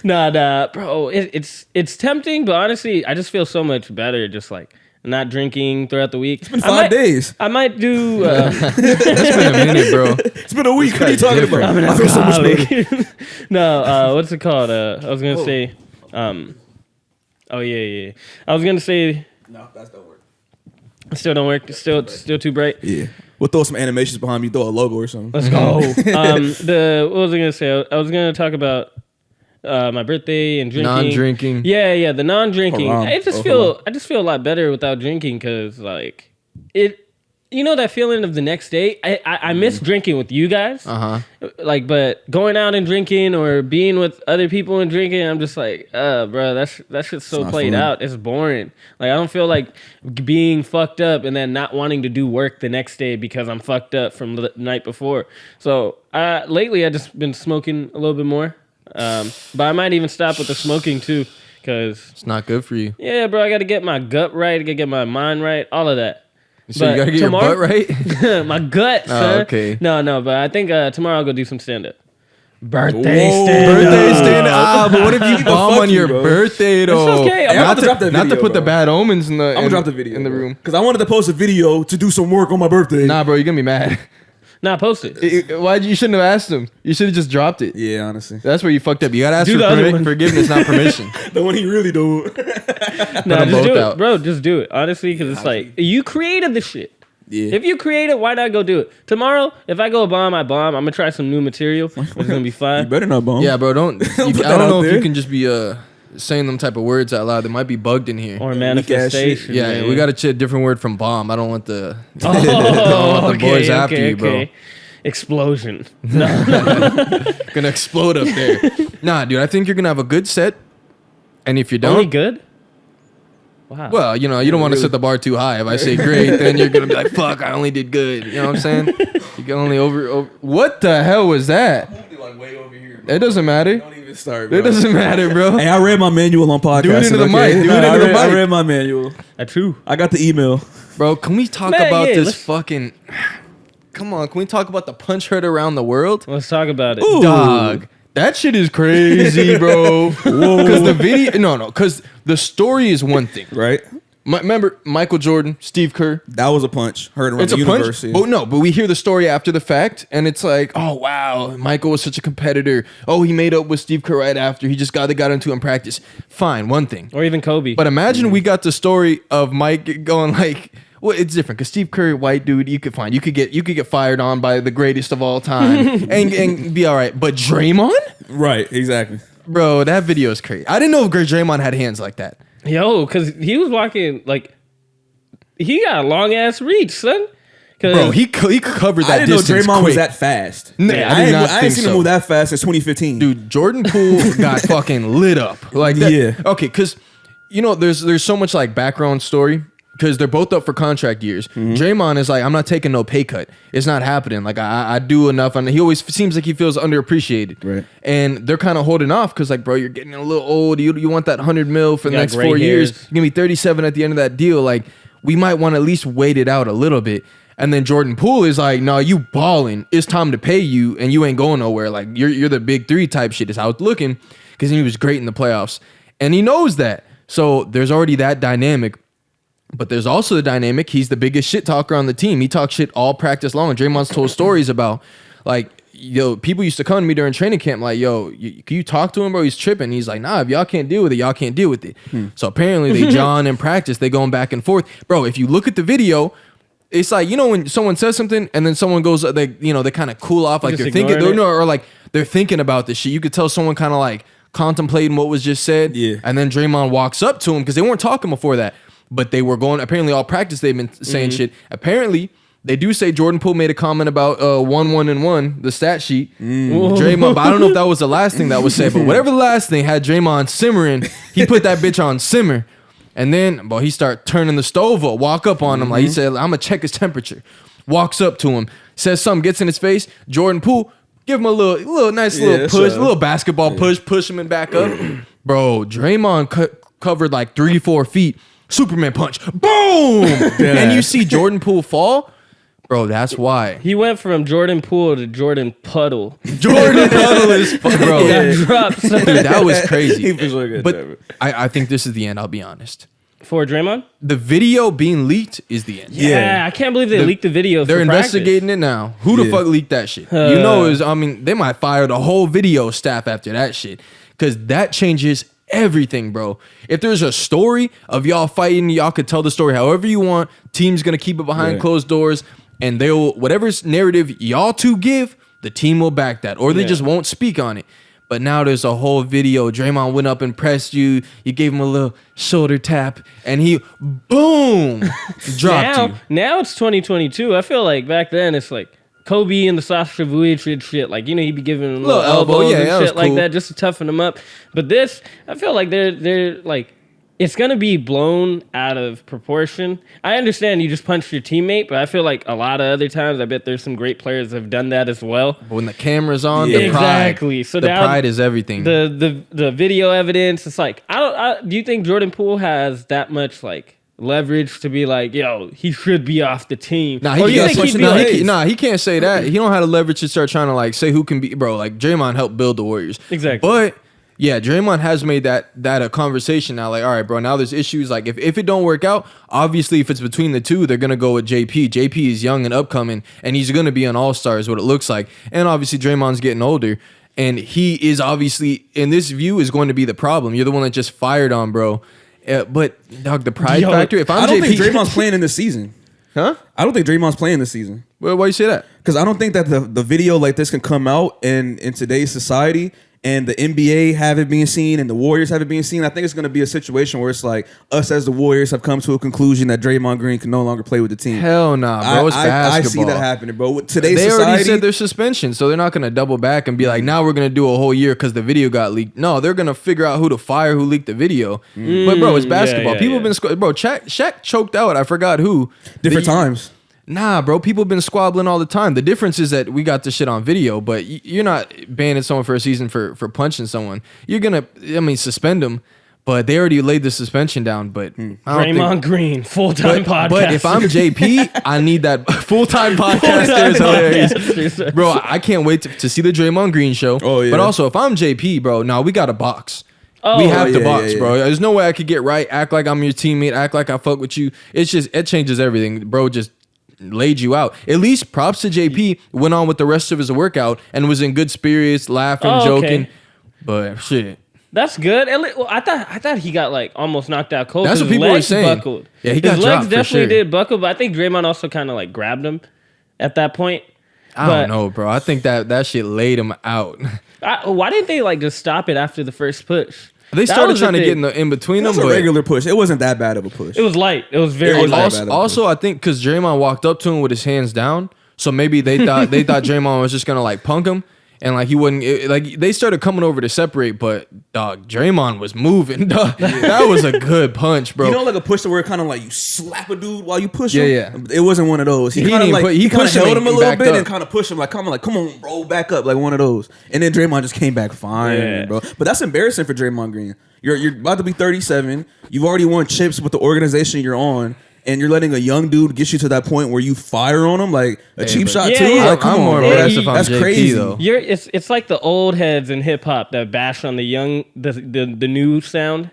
Speaker 4: Nah, bro. It's tempting, but honestly, I just feel so much better just, like, not drinking throughout the week. It's
Speaker 2: been 5 days.
Speaker 4: I might do...
Speaker 1: It's been a minute, bro.
Speaker 2: It's been a week. What are you talking
Speaker 1: different.
Speaker 2: about?
Speaker 4: I'm an
Speaker 2: I feel so much better.
Speaker 4: alcoholic. No, what's it called? I was gonna say, oh yeah. I was gonna say,
Speaker 2: No, that don't work.
Speaker 4: still don't work. Still too bright.
Speaker 2: Yeah. We'll throw some animations behind me. Throw a logo or something.
Speaker 4: Let's go. What was I gonna say? I was gonna talk about my birthday and drinking.
Speaker 1: Non-drinking.
Speaker 4: Yeah, the non-drinking.
Speaker 2: Haram.
Speaker 4: I just feel a lot better without drinking because like it. You know that feeling of the next day? I miss drinking with you guys. Like, but going out and drinking or being with other people and drinking, I'm just like, bro, that shit's so
Speaker 2: not
Speaker 4: played
Speaker 2: fun.
Speaker 4: out. It's boring. Like, I don't feel like being fucked up and then not wanting to do work the next day because I'm fucked up from the night before. So lately, I just been smoking a little bit more. But I might even stop with the smoking too, because
Speaker 1: It's not good for you.
Speaker 4: yeah, bro, I got to get my gut right, I got to get my mind right, all of that.
Speaker 1: So you gotta get your butt right?
Speaker 4: My gut, son.
Speaker 1: okay.
Speaker 4: No, but I think tomorrow I'll go do some stand-up. Birthday
Speaker 2: Whoa.
Speaker 4: stand-up.
Speaker 1: Birthday stand. But what if you bomb
Speaker 2: fuck
Speaker 1: on
Speaker 2: you,
Speaker 1: your
Speaker 2: bro.
Speaker 1: birthday though?
Speaker 4: okay. I'm
Speaker 2: about to drop that
Speaker 1: Not to
Speaker 2: video,
Speaker 1: put the
Speaker 2: bro.
Speaker 1: bad omens in the.
Speaker 2: I'm gonna drop the video
Speaker 1: in the room.
Speaker 2: because I wanted to post a video to do some work on my birthday.
Speaker 1: Nah, bro, you're gonna be mad.
Speaker 4: Nah, post it.
Speaker 1: Why'd you shouldn't have asked him? You should have just dropped it.
Speaker 2: Yeah, honestly,
Speaker 1: That's where you fucked up. You gotta ask
Speaker 4: Do
Speaker 1: for
Speaker 4: the other one.
Speaker 1: forgiveness, not permission.
Speaker 2: the one he really do.
Speaker 4: Nah,
Speaker 1: them
Speaker 4: just
Speaker 1: both
Speaker 4: do it,
Speaker 1: out.
Speaker 4: bro. Just do it. Honestly, because it's like you created the shit.
Speaker 2: Yeah.
Speaker 4: If you create it, why not go do it? Tomorrow, if I go bomb, I bomb. I'm gonna try some new material. It's gonna be
Speaker 2: You
Speaker 4: fun.
Speaker 2: better not bomb.
Speaker 1: Yeah, bro, don't.
Speaker 2: Put
Speaker 1: I
Speaker 2: that
Speaker 1: don't know
Speaker 2: out
Speaker 1: if
Speaker 2: there.
Speaker 1: you can just be saying them type of words out loud. They might be bugged in here.
Speaker 4: Or
Speaker 2: shit.
Speaker 4: manifestation.
Speaker 1: Yeah,
Speaker 4: man.
Speaker 1: we got to check a different word from bomb. I don't want the.
Speaker 4: Oh,
Speaker 1: I don't want the boys after
Speaker 4: okay,
Speaker 1: you, bro.
Speaker 4: okay. Explosion.
Speaker 1: Gonna explode up there. Nah, dude, I think you're gonna have a good set. And if you don't,
Speaker 4: Only good? Wow.
Speaker 1: well, you know, you don't want to set the bar too high. If I say great, then you're gonna be like, "Fuck, I only did good." You know what I'm saying? You can only over. What the hell was that?
Speaker 2: Like way over here. Bro.
Speaker 1: It doesn't matter.
Speaker 2: Don't even start. Bro.
Speaker 1: It doesn't matter, bro.
Speaker 2: Hey, I read my manual on podcast.
Speaker 1: Do it into the mic. Do it into
Speaker 2: I
Speaker 1: the
Speaker 2: read, I
Speaker 1: mic.
Speaker 2: read my manual.
Speaker 4: That's true.
Speaker 2: I got the email.
Speaker 1: Bro, can we talk
Speaker 4: Man,
Speaker 1: about
Speaker 4: yeah,
Speaker 1: this
Speaker 4: let's-
Speaker 1: fucking? Come on, can we talk about the punch heard around the world?
Speaker 4: Let's talk about it.
Speaker 1: Dog, that shit is crazy, bro. Because the video, because the story is one thing.
Speaker 2: Right.
Speaker 1: Remember Michael Jordan, Steve Kerr.
Speaker 2: That was a punch. Heard around
Speaker 1: It's
Speaker 2: the
Speaker 1: a punch,
Speaker 2: universe.
Speaker 1: but we hear the story after the fact, and it's like, oh wow, Michael was such a competitor. Oh, he made up with Steve Kerr right after. He just got into in practice. Fine, one thing.
Speaker 4: Or even Kobe.
Speaker 1: But imagine we got the story of Mike going like, well, it's different because Steve Kerr, white dude, you could get fired on by the greatest of all time and be all right. But Draymond,
Speaker 2: Right. Exactly.
Speaker 1: bro, that video is crazy. I didn't know Draymond had hands like that.
Speaker 4: Yo, because he was walking, like, he got a long ass reach, son.
Speaker 1: Bro, he covered that
Speaker 2: I didn't know
Speaker 1: distance
Speaker 2: Draymond
Speaker 1: quick.
Speaker 2: was that fast.
Speaker 1: Nah,
Speaker 4: Yeah,
Speaker 1: I did not
Speaker 2: I ain't
Speaker 1: think
Speaker 2: seen
Speaker 1: so.
Speaker 2: him move that fast since 2015.
Speaker 1: Dude, Jordan Poole got fucking lit up like that.
Speaker 2: Yeah.
Speaker 1: Okay, because you know there's so much like background story because they're both up for contract years. Draymond is like, I'm not taking no pay cut. It's not happening. Like I do enough, and he always seems like he feels underappreciated.
Speaker 2: Right.
Speaker 1: And they're kind of holding off because like, bro, you're getting a little old. You want that $100 million for the
Speaker 4: got
Speaker 1: next
Speaker 4: gray
Speaker 1: 4 years.
Speaker 4: hairs.
Speaker 1: You're gonna be 37 at the end of that deal. Like we might want to at least wait it out a little bit. And then Jordan Poole is like, no, you balling. It's time to pay you, and you ain't going nowhere. Like you're the big three type shit is how it's looking, because he was great in the playoffs, and he knows that. So there's already that dynamic, but there's also the dynamic. He's the biggest shit talker on the team. He talks shit all practice long. Draymond's told stories about like, yo, people used to come to me during training camp like, yo, can you talk to him, bro? He's tripping. He's like, nah, if y'all can't deal with it, y'all can't deal with it. So apparently they John in practice, they going back and forth, bro. If you look at the video. It's like, you know, when someone says something and then someone goes, they kind of cool off, like
Speaker 4: Just
Speaker 1: they're thinking,
Speaker 4: ignoring it?
Speaker 1: or like they're thinking about this shit. You could tell someone kind of like contemplating what was just said.
Speaker 2: Yeah.
Speaker 1: And then Draymond walks up to him because they weren't talking before that, but they were going. Apparently, all practice they've been saying shit. Apparently, they do say Jordan Poole made a comment about 1-1-1, the stat sheet. Draymond, but I don't know if that was the last thing that was said, but whatever the last thing had Draymond simmering, he put that bitch on simmer. And then, bro, he start turning the stove up, walk up on him. Like he said, I'm going to check his temperature. Walks up to him, says something, gets in his face. Jordan Poole, give him a little nice little push, a little basketball push him and back up. Bro, Draymond covered like 3-4 feet. Superman punch. Boom! And you see Jordan Poole fall. Bro, that's why.
Speaker 4: He went from Jordan Poole to Jordan Puddle.
Speaker 1: Jordan Puddle is bro.
Speaker 4: Got dropped.
Speaker 1: Dude, that was crazy.
Speaker 2: He was really good,
Speaker 1: but I think this is the end, I'll be honest.
Speaker 4: For Draymond?
Speaker 1: The video being leaked is the end.
Speaker 4: Yeah, I can't believe they leaked the video.
Speaker 1: They're
Speaker 4: for
Speaker 1: investigating it now. Who the fuck leaked that shit? They might fire the whole video staff after that shit. Because that changes everything, bro. If there's a story of y'all fighting, y'all could tell the story however you want. Team's gonna keep it behind closed doors. And they'll, whatever narrative y'all two give, the team will back that. Or they just won't speak on it. But now there's a whole video. Draymond went up and pressed you. You gave him a little shoulder tap. And he, boom, dropped you.
Speaker 4: Now it's 2022. I feel like back then it's like Kobe and the Sasha Vujic shit. Like, he'd be giving him little elbows and shit like that just to toughen him up. But this, I feel like they're like, it's going to be blown out of proportion. I understand you just punched your teammate, but I feel like a lot of other times, I bet there's some great players that have done that as well.
Speaker 1: But when the camera's on, the pride.
Speaker 4: Exactly. So
Speaker 1: the pride is everything.
Speaker 4: The video evidence, it's like, do you think Jordan Poole has that much like leverage to be like, yo, he should be off the team?
Speaker 1: Nah, he can't say that. He don't have the leverage to start trying to like say who can be, bro. Like Draymond helped build the Warriors.
Speaker 4: Exactly.
Speaker 1: But yeah, Draymond has made that a conversation now. Like, all right, bro, now there's issues. Like, if it don't work out, obviously, if it's between the two, they're going to go with JP. JP is young and upcoming, and he's going to be an all-star is what it looks like. And obviously, Draymond's getting older, and he is obviously, in this view, is going to be the problem. You're the one that just fired on, bro. But, dog, the pride factor, if I'm
Speaker 2: I don't
Speaker 1: JP...
Speaker 2: think Draymond's playing in this season.
Speaker 1: Huh?
Speaker 2: I don't think Draymond's playing this season.
Speaker 1: Well, why you say that?
Speaker 2: Because I don't think that the video like this can come out in today's society and the NBA have it being seen and the Warriors have it being seen. I think it's going to be a situation where it's like us as the Warriors have come to a conclusion that Draymond Green can no longer play with the team.
Speaker 1: Hell nah, bro. It's basketball.
Speaker 2: I see that happening, bro. With today's
Speaker 1: they
Speaker 2: society,
Speaker 1: already said their suspension, so they're not going to double back and be like, now we're going to do a whole year because the video got leaked. No, they're going to figure out who to fire, who leaked the video. But, bro, it's basketball. People have been... Bro, Shaq choked out. I forgot who.
Speaker 2: Different times.
Speaker 1: Nah, bro, people have been squabbling all the time. The difference is that we got this shit on video, but you're not banning someone for a season for punching someone. You're going to, suspend them, but they already laid the suspension down. But
Speaker 4: Draymond Green, full-time podcast.
Speaker 1: But if I'm JP, I need that full-time podcast. Hilarious. Bro, I can't wait to see the Draymond Green show.
Speaker 2: Oh, yeah.
Speaker 1: But also, if I'm JP, bro, we got a box.
Speaker 4: Oh,
Speaker 1: we have to box,
Speaker 2: yeah.
Speaker 1: bro. There's no way I could get right, act like I'm your teammate, act like I fuck with you. It's just, it changes everything. Bro, just laid you out. At least props to JP, went on with the rest of his workout and was in good spirits, laughing, joking. But shit.
Speaker 4: That's good. Well, I thought he got like almost knocked out cold.
Speaker 1: That's what people were saying.
Speaker 4: Buckled.
Speaker 1: Yeah, he got
Speaker 4: his
Speaker 1: dropped
Speaker 4: legs definitely
Speaker 1: for sure.
Speaker 4: did buckle, but I think Draymond also kind of like grabbed him at that point.
Speaker 1: I don't know, bro. I think that shit laid him out.
Speaker 4: Why didn't they like just stop it after the first push?
Speaker 1: They started trying to get in between them.
Speaker 2: It was a regular push. It wasn't that bad of a push.
Speaker 4: It was light. It was very light.
Speaker 1: Also, I think because Draymond walked up to him with his hands down, so maybe they thought Draymond was just gonna like punk him, and like he wouldn't. They started coming over to separate, but dog, Draymond was moving. Dog. That was a good punch, bro.
Speaker 2: You know, like a push where it kind of like you slap a dude while you push him.
Speaker 1: Yeah.
Speaker 2: It wasn't one of those. He kind of like he kind of held him a little bit and kind of pushed him like, come on, roll back up like one of those. And then Draymond just came back fine, bro. But that's embarrassing for Draymond Green. You're about to be 37. You've already won chips with the organization you're on, and you're letting a young dude get you to that point where you fire on him like a cheap shot too.
Speaker 4: Yeah.
Speaker 2: Like, come
Speaker 1: I'm
Speaker 2: on,
Speaker 1: more
Speaker 2: bro.
Speaker 1: impressed if I'm
Speaker 2: That's
Speaker 1: JP,
Speaker 2: crazy.
Speaker 1: though.
Speaker 4: It's like the old heads in hip hop that bash on the young, the new sound.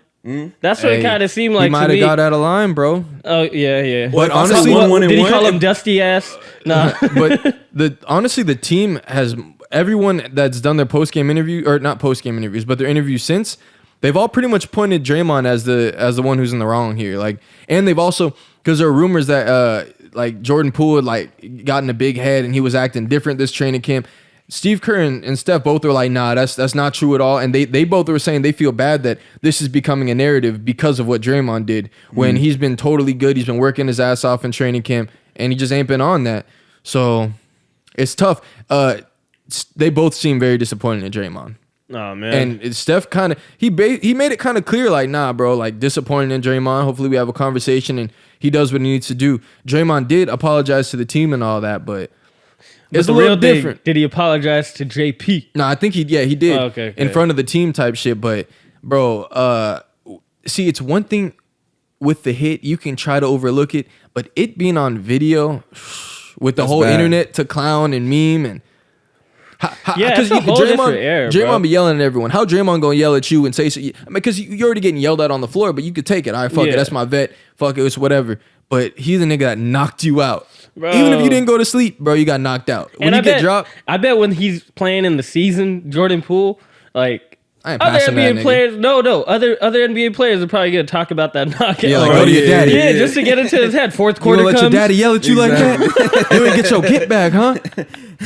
Speaker 4: That's what it kind of seemed like.
Speaker 1: He might have got out of line, bro.
Speaker 4: Oh yeah.
Speaker 1: But
Speaker 2: honestly,
Speaker 1: honestly,
Speaker 4: did he call him dusty ass? Nah.
Speaker 1: but the team has everyone that's done their post game interview or not post game interviews, but their interviews since. They've all pretty much pointed Draymond as the one who's in the wrong here. Like, and they've also, because there are rumors that like Jordan Poole had like gotten a big head and he was acting different this training camp. Steve Kerr and Steph both were like, nah, that's not true at all. And they both were saying they feel bad that this is becoming a narrative because of what Draymond did when he's been totally good. He's been working his ass off in training camp and he just ain't been on that. So it's tough. They both seem very disappointed in Draymond.
Speaker 4: Oh man.
Speaker 1: And Steph kind of he made it kind of clear, like, nah, bro, like disappointing in Draymond. Hopefully we have a conversation and he does what he needs to do. Draymond did apologize to the team and all that, but it's a little different.
Speaker 4: Did he apologize to JP?
Speaker 1: No, I think he did.
Speaker 4: Oh, okay.
Speaker 1: In front of the team type shit. But bro, see, it's one thing with the hit, you can try to overlook it, but it being on video with the whole internet to clown and meme and
Speaker 4: it's a whole different era, bro.
Speaker 1: Draymond be yelling at everyone. How Draymond gonna yell at you and say so? Because you're already getting yelled at on the floor, but you could take it. All right, fuck it. That's my vet. Fuck it. It's whatever. But he's the nigga that knocked you out.
Speaker 4: Bro.
Speaker 1: Even if you didn't go to sleep, bro, you got knocked out. When you get dropped,
Speaker 4: I bet when he's playing in the season, Jordan Poole, like
Speaker 1: I ain't
Speaker 4: other
Speaker 1: passing that
Speaker 4: NBA
Speaker 1: nigga.
Speaker 4: players, other NBA players are probably gonna talk about that knockout.
Speaker 1: Yeah, like,
Speaker 4: Like,
Speaker 1: go to your daddy.
Speaker 4: Yeah, just to get into his head. Fourth
Speaker 1: You
Speaker 4: quarter
Speaker 1: gonna let
Speaker 4: comes.
Speaker 1: your daddy yell at you like that? You ain't get your get back, huh?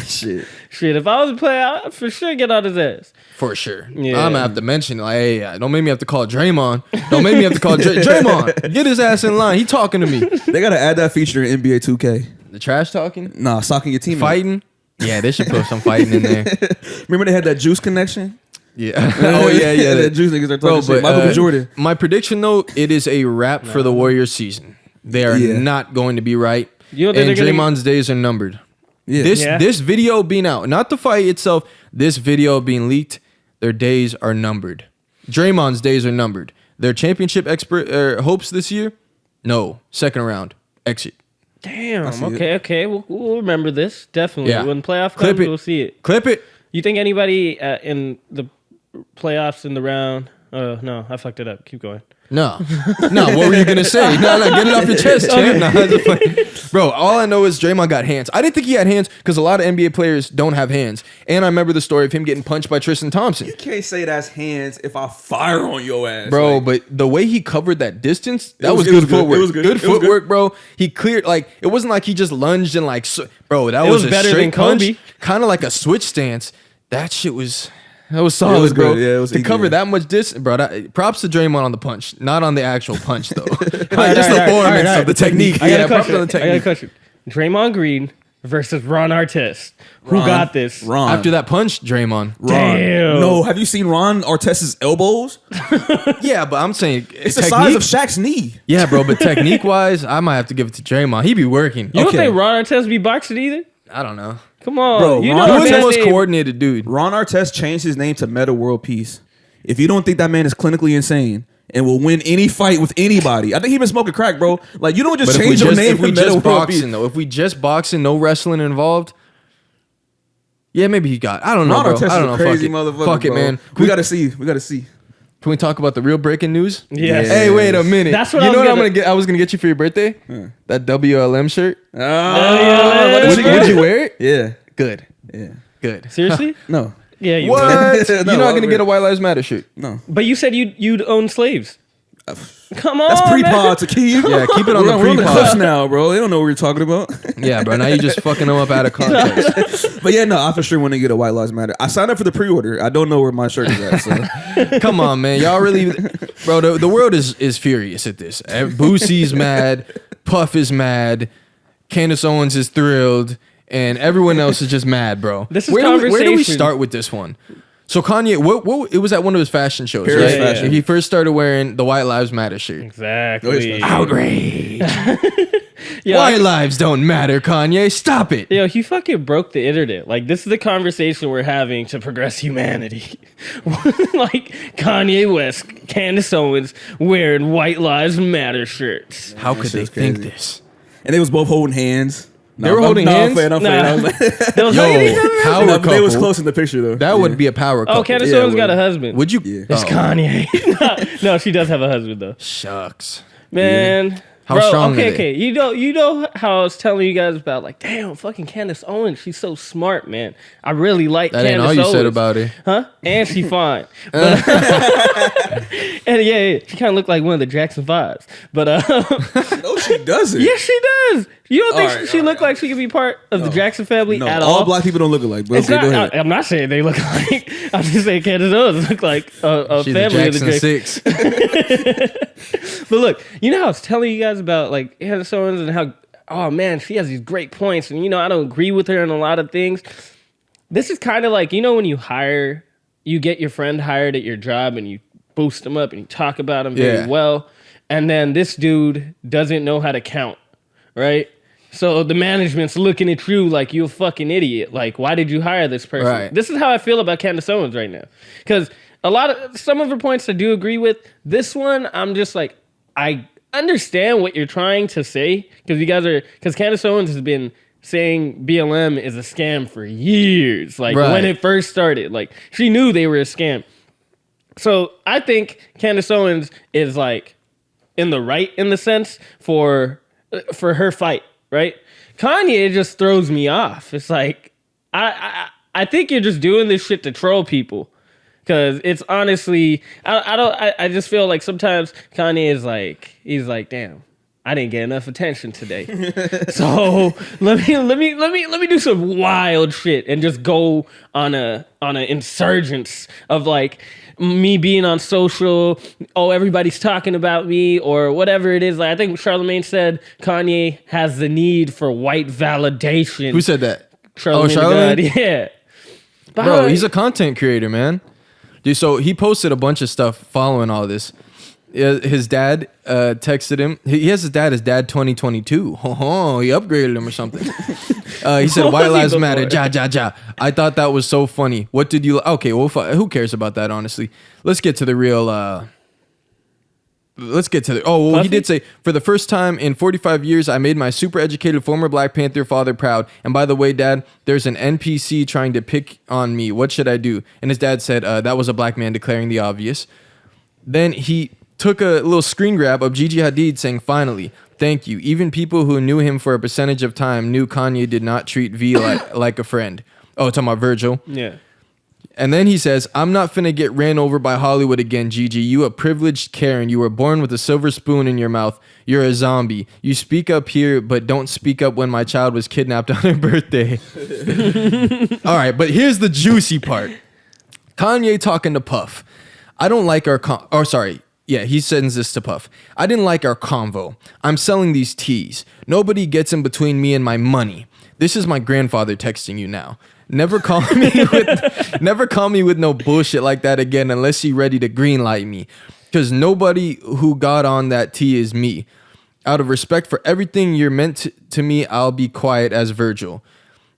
Speaker 2: Shit.
Speaker 4: Shit, if I was a player, I'd for sure get on his ass.
Speaker 1: For sure.
Speaker 4: Yeah.
Speaker 1: I'm gonna have to mention, like, hey, don't make me have to call Draymond. Don't make me have to call Draymond. Get his ass in line. He talking to me.
Speaker 2: They gotta add that feature in NBA 2K.
Speaker 1: The trash talking?
Speaker 2: Nah, socking your team.
Speaker 1: Fighting? Yeah, they should put some fighting in there.
Speaker 2: Remember they had that juice connection?
Speaker 1: Yeah. Oh, yeah.
Speaker 2: That juice niggas are talking shit.
Speaker 1: But,
Speaker 2: Michael B. Jordan.
Speaker 1: My prediction, though, it is a wrap for the Warriors season. They are not going to be right.
Speaker 4: You don't think
Speaker 1: And
Speaker 4: they're gonna-
Speaker 1: Draymond's days are numbered.
Speaker 2: Yeah.
Speaker 1: This video being out, not the fight itself, this video being leaked, their days are numbered. Draymond's days are numbered. Their championship hopes this year? No. Second round. Exit.
Speaker 4: Damn. Okay. We'll remember this definitely.
Speaker 1: Yeah.
Speaker 4: When playoff
Speaker 1: Clip
Speaker 4: comes,
Speaker 1: it.
Speaker 4: we'll see it.
Speaker 1: Clip it.
Speaker 4: You think anybody in the playoffs in the round? No, I fucked it up. Keep going.
Speaker 1: No. What were you going to say? No, get it off your chest, champ. Nah, just playing. Bro, all I know is Draymond got hands. I didn't think he had hands because a lot of NBA players don't have hands. And I remember the story of him getting punched by Tristan Thompson.
Speaker 2: You can't say that's hands if I fire on your ass.
Speaker 1: Bro,
Speaker 2: like,
Speaker 1: but the way he covered that distance, that
Speaker 2: was
Speaker 1: was
Speaker 2: good.
Speaker 1: good footwork.
Speaker 2: It was good.
Speaker 1: Good
Speaker 2: It was good.
Speaker 1: footwork, bro. He cleared, like, it wasn't like he just lunged and, like, bro, that was a
Speaker 4: better
Speaker 1: straight
Speaker 4: than Kobe.
Speaker 1: kind of like a switch stance. That shit was... That was solid,
Speaker 2: was
Speaker 1: bro.
Speaker 2: good. Yeah, it was
Speaker 1: to
Speaker 2: easy.
Speaker 1: cover that much distance, bro. Props to Draymond on the punch, not on the actual punch though. Just the
Speaker 4: All
Speaker 1: performance
Speaker 4: right.
Speaker 1: of the technique.
Speaker 4: I got a
Speaker 1: props on the
Speaker 4: question. I got a
Speaker 1: technique.
Speaker 4: question. Draymond Green versus Ron Artest. Who got this?
Speaker 2: Ron.
Speaker 1: After that punch, Draymond.
Speaker 4: Damn.
Speaker 2: No, have you seen Ron Artest's elbows?
Speaker 1: Yeah, but I'm saying
Speaker 2: It's the size of Shaq's knee.
Speaker 1: Yeah, bro. But technique wise, I might have to give it to Draymond. He be working.
Speaker 4: You don't
Speaker 2: Okay.
Speaker 4: think Ron Artest be boxing either?
Speaker 1: I don't know.
Speaker 4: Come on,
Speaker 2: Bro,
Speaker 4: you
Speaker 2: Ron
Speaker 4: know
Speaker 1: He was the
Speaker 4: Artest
Speaker 1: most
Speaker 4: ain't-
Speaker 1: coordinated dude.
Speaker 2: Ron Artest changed his name to Meta World Peace. If you don't think that man is clinically insane and will win any fight with anybody, I think he been smoking crack, bro. Like, you don't just
Speaker 1: But
Speaker 2: change your name
Speaker 1: if we
Speaker 2: from Meta
Speaker 1: just
Speaker 2: World Peace.
Speaker 1: boxing though, if we just boxing, no wrestling involved. Yeah, maybe he got. I don't know,
Speaker 2: Ron
Speaker 1: bro.
Speaker 2: Artest is
Speaker 1: I don't
Speaker 2: a
Speaker 1: know.
Speaker 2: crazy
Speaker 1: Fuck it.
Speaker 2: motherfucker,
Speaker 1: Fuck it,
Speaker 2: bro.
Speaker 1: man.
Speaker 2: We gotta see. We gotta see.
Speaker 1: Can we talk about the real breaking news?
Speaker 4: Yes.
Speaker 1: Hey, wait a minute.
Speaker 4: That's what
Speaker 1: you
Speaker 4: I
Speaker 1: know
Speaker 4: was
Speaker 1: what I'm
Speaker 4: gonna-
Speaker 1: gonna get. I was gonna get you for your birthday. That WLM shirt.
Speaker 4: yeah,
Speaker 1: Would you wear it?
Speaker 2: Yeah.
Speaker 1: Good.
Speaker 2: Yeah.
Speaker 1: Good.
Speaker 4: Seriously?
Speaker 2: No.
Speaker 4: Yeah, you
Speaker 1: What?
Speaker 4: would.
Speaker 1: You're
Speaker 2: No,
Speaker 1: not gonna
Speaker 2: I'm
Speaker 1: get a White Lives Matter shirt.
Speaker 2: No.
Speaker 4: But you said you'd own slaves. Come on,
Speaker 2: That's
Speaker 4: man.
Speaker 2: pre-pod to keep.
Speaker 1: Yeah, keep it on the
Speaker 2: We're on the
Speaker 1: pre-pod.
Speaker 2: cliffs now, bro. They don't know what we're talking about.
Speaker 1: Yeah, bro. Now you just fucking them up out of context.
Speaker 2: But yeah, no, I for sure want to get a White Lives Matter. I signed up for the pre-order. I don't know where my shirt is at. So.
Speaker 1: Come on, man. Y'all really, bro. The world is furious at this. Boosie's mad. Puff is mad. Candace Owens is thrilled, and everyone else is just mad, bro.
Speaker 4: This is
Speaker 1: where do we
Speaker 4: conversation.
Speaker 1: start with this one? So Kanye, what it was at one of his fashion shows,
Speaker 2: Paris
Speaker 1: right?
Speaker 2: fashion.
Speaker 1: He first started wearing the White Lives Matter shirt.
Speaker 4: Exactly.
Speaker 1: Outrage.
Speaker 4: Yo,
Speaker 1: White lives don't matter, Kanye. Stop it.
Speaker 4: Yo, he fucking broke the internet. Like, this is the conversation we're having to progress humanity. Like, Kanye West, Candace Owens wearing White Lives Matter shirts.
Speaker 1: How could they
Speaker 2: shit's
Speaker 1: think
Speaker 2: crazy.
Speaker 1: this?
Speaker 2: And they was both holding hands.
Speaker 1: They were holding hands?
Speaker 2: I'm playing. I was like,
Speaker 4: They was
Speaker 1: Yo,
Speaker 4: hugging each other?
Speaker 1: power
Speaker 2: no,
Speaker 1: couple.
Speaker 2: they was close in the picture though.
Speaker 1: That would be a power couple.
Speaker 4: Oh, Candace
Speaker 2: Yeah,
Speaker 4: Owens
Speaker 2: it
Speaker 4: got a
Speaker 2: would.
Speaker 4: husband.
Speaker 1: Would you?
Speaker 2: Yeah.
Speaker 4: It's
Speaker 1: Oh,
Speaker 4: Kanye. No, she does have a husband, though.
Speaker 1: Shucks.
Speaker 4: Man.
Speaker 1: How
Speaker 4: Bro,
Speaker 1: strong
Speaker 4: okay,
Speaker 1: are they?
Speaker 4: okay. You know how I was telling you guys about, like, damn, fucking Candace Owens. She's so smart, man. I really like
Speaker 1: That
Speaker 4: Candace
Speaker 1: ain't all you
Speaker 4: Owens.
Speaker 1: said about her.
Speaker 4: Huh? And she fine. But, and yeah, she kind of looked like one of the Jackson 5s. But
Speaker 2: No, she doesn't.
Speaker 4: yes, she does. You don't think
Speaker 2: All right,
Speaker 4: she
Speaker 2: all
Speaker 4: looked
Speaker 2: right.
Speaker 4: like she could be part of the Jackson family
Speaker 2: No,
Speaker 4: at
Speaker 2: all
Speaker 4: all?
Speaker 2: black people don't look alike. But
Speaker 4: It's
Speaker 2: okay, go
Speaker 4: not,
Speaker 2: ahead.
Speaker 4: I'm not saying they look like. I'm just saying Candace Owens look like a
Speaker 1: She's a
Speaker 4: family of the
Speaker 1: Jackson
Speaker 4: Jackson.
Speaker 1: 6.
Speaker 4: But look, you know how I was telling you guys about like Candace Owens and how, oh man, she has these great points, and I don't agree with her on a lot of things. This is kind of like, when you hire you get your friend hired at your job and you boost him up and you talk about him very well. And then this dude doesn't know how to count, right? So the management's looking at you like you a fucking idiot. Like, why did you hire this person?
Speaker 1: Right.
Speaker 4: This is how I feel about Candace Owens right now. Because some of her points I do agree with. This one, I'm just like, I understand what you're trying to say. Because Candace Owens has been saying BLM is a scam for years. Like, when it first started. Like, she knew they were a scam. So I think Candace Owens is like in the right in the sense for her fight, right? Kanye just throws me off. It's like I think you're just doing this shit to troll people, because it's honestly I just feel like sometimes Kanye is like, he's like, damn, I didn't get enough attention today. So let me do some wild shit and just go on a insurgence of like me being on social. Oh, everybody's talking about me or whatever it is. Like, I think Charlamagne said Kanye has the need for white validation.
Speaker 1: Who said that?
Speaker 4: Charlamagne? Yeah. But
Speaker 1: Bro, he's a content creator, man. Dude, so he posted a bunch of stuff following all this. His dad texted him. He has his dad 2022. Oh, he upgraded him or something. He said, "White lives matter." Ja. I thought that was so funny. What did you? Okay, well, who cares about that? Honestly, let's get to the real. He did say, "For the first time in 45 years, I made my super educated former Black Panther father proud. And by the way, Dad, there's an NPC trying to pick on me. What should I do?" And his dad said, "That was a black man declaring the obvious." Then he took a little screen grab of Gigi Hadid saying, "Finally, thank you. Even people who knew him for a percentage of time knew Kanye did not treat V like a friend." Oh, talking about Virgil.
Speaker 4: Yeah.
Speaker 1: And then he says, "I'm not finna get ran over by Hollywood again, Gigi. You a privileged Karen. You were born with a silver spoon in your mouth. You're a zombie. You speak up here, but don't speak up when my child was kidnapped on her birthday." All right, but here's the juicy part. Kanye talking to Puff. "I don't like our Yeah, he sends this to Puff. "I didn't like our convo. I'm selling these teas. Nobody gets in between me and my money. This is my grandfather texting you now. Never call me with no bullshit like that again unless you're ready to greenlight me. Because nobody who got on that tea is me. Out of respect for everything you're meant to me, I'll be quiet as Virgil.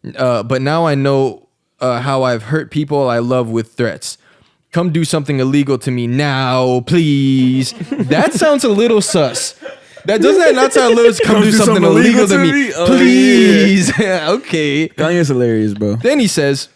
Speaker 1: But now I know how I've hurt people I love with threats. Come do something illegal to me now, please." That sounds a little sus. Doesn't that not sound a little? Come do something illegal to me, please. Yeah. Okay.
Speaker 2: Kanye's hilarious, bro.
Speaker 1: Then he says,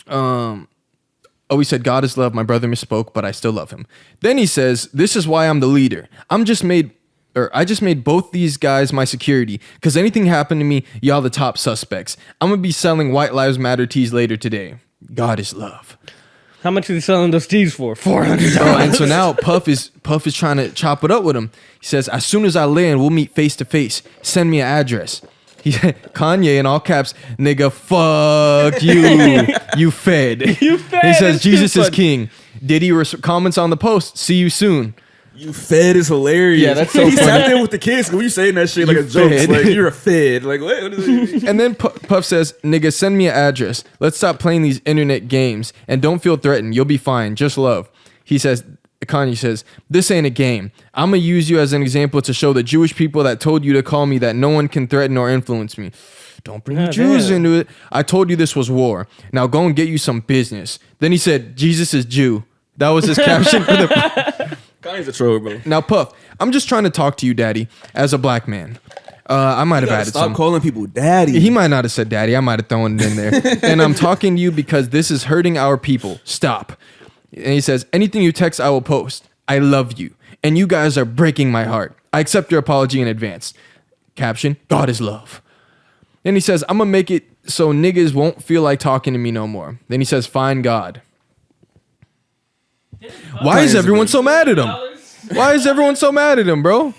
Speaker 1: he said, "God is love. My brother misspoke, but I still love him." Then he says, "This is why I'm the leader. I just made both these guys my security. Because anything happened to me, y'all the top suspects. I'm going to be selling White Lives Matter teas later today. God is love."
Speaker 4: How much is he selling those teas for? $400.
Speaker 1: And so now Puff is trying to chop it up with him. He says, "As soon as I land, we'll meet face to face. Send me an address." Kanye in all caps, "Nigga, fuck you. You fed."
Speaker 4: You fed.
Speaker 1: He says, "Jesus is king." Diddy comments on the post, "See you soon."
Speaker 2: "You fed" is hilarious.
Speaker 1: Yeah, that's so
Speaker 2: He
Speaker 1: funny.
Speaker 2: sat there with the kids. When you saying that shit like
Speaker 1: You
Speaker 2: a joke, it's
Speaker 1: fed.
Speaker 2: like you're a fed. Like what does it mean?
Speaker 1: And then Puff says, "Nigga, send me an address. Let's stop playing these internet games. And don't feel threatened. You'll be fine. Just love." Kanye says, "This ain't a game. I'm going to use you as an example to show the Jewish people that told you to call me that no one can threaten or influence me. Don't bring the Jews into it. I told you this was war. Now go and get you some business." Then he said, "Jesus is Jew." That was his caption for the...
Speaker 2: Kanye's a troll, bro.
Speaker 1: Now, Puff, I'm just trying to talk to you, Daddy, as a black man. I might have added
Speaker 2: Stop
Speaker 1: some.
Speaker 2: calling people daddy.
Speaker 1: He might not have said daddy. I might have thrown it in there. "And I'm talking to you because this is hurting our people. Stop." And he says, "Anything you text, I will post. I love you. And you guys are breaking my heart. I accept your apology in advance." Caption, "God is love." Then he says, "I'm going to make it so niggas won't feel like talking to me no more." Then he says, "Fine God." Why is everyone so mad at him? Why is everyone so mad at him, bro?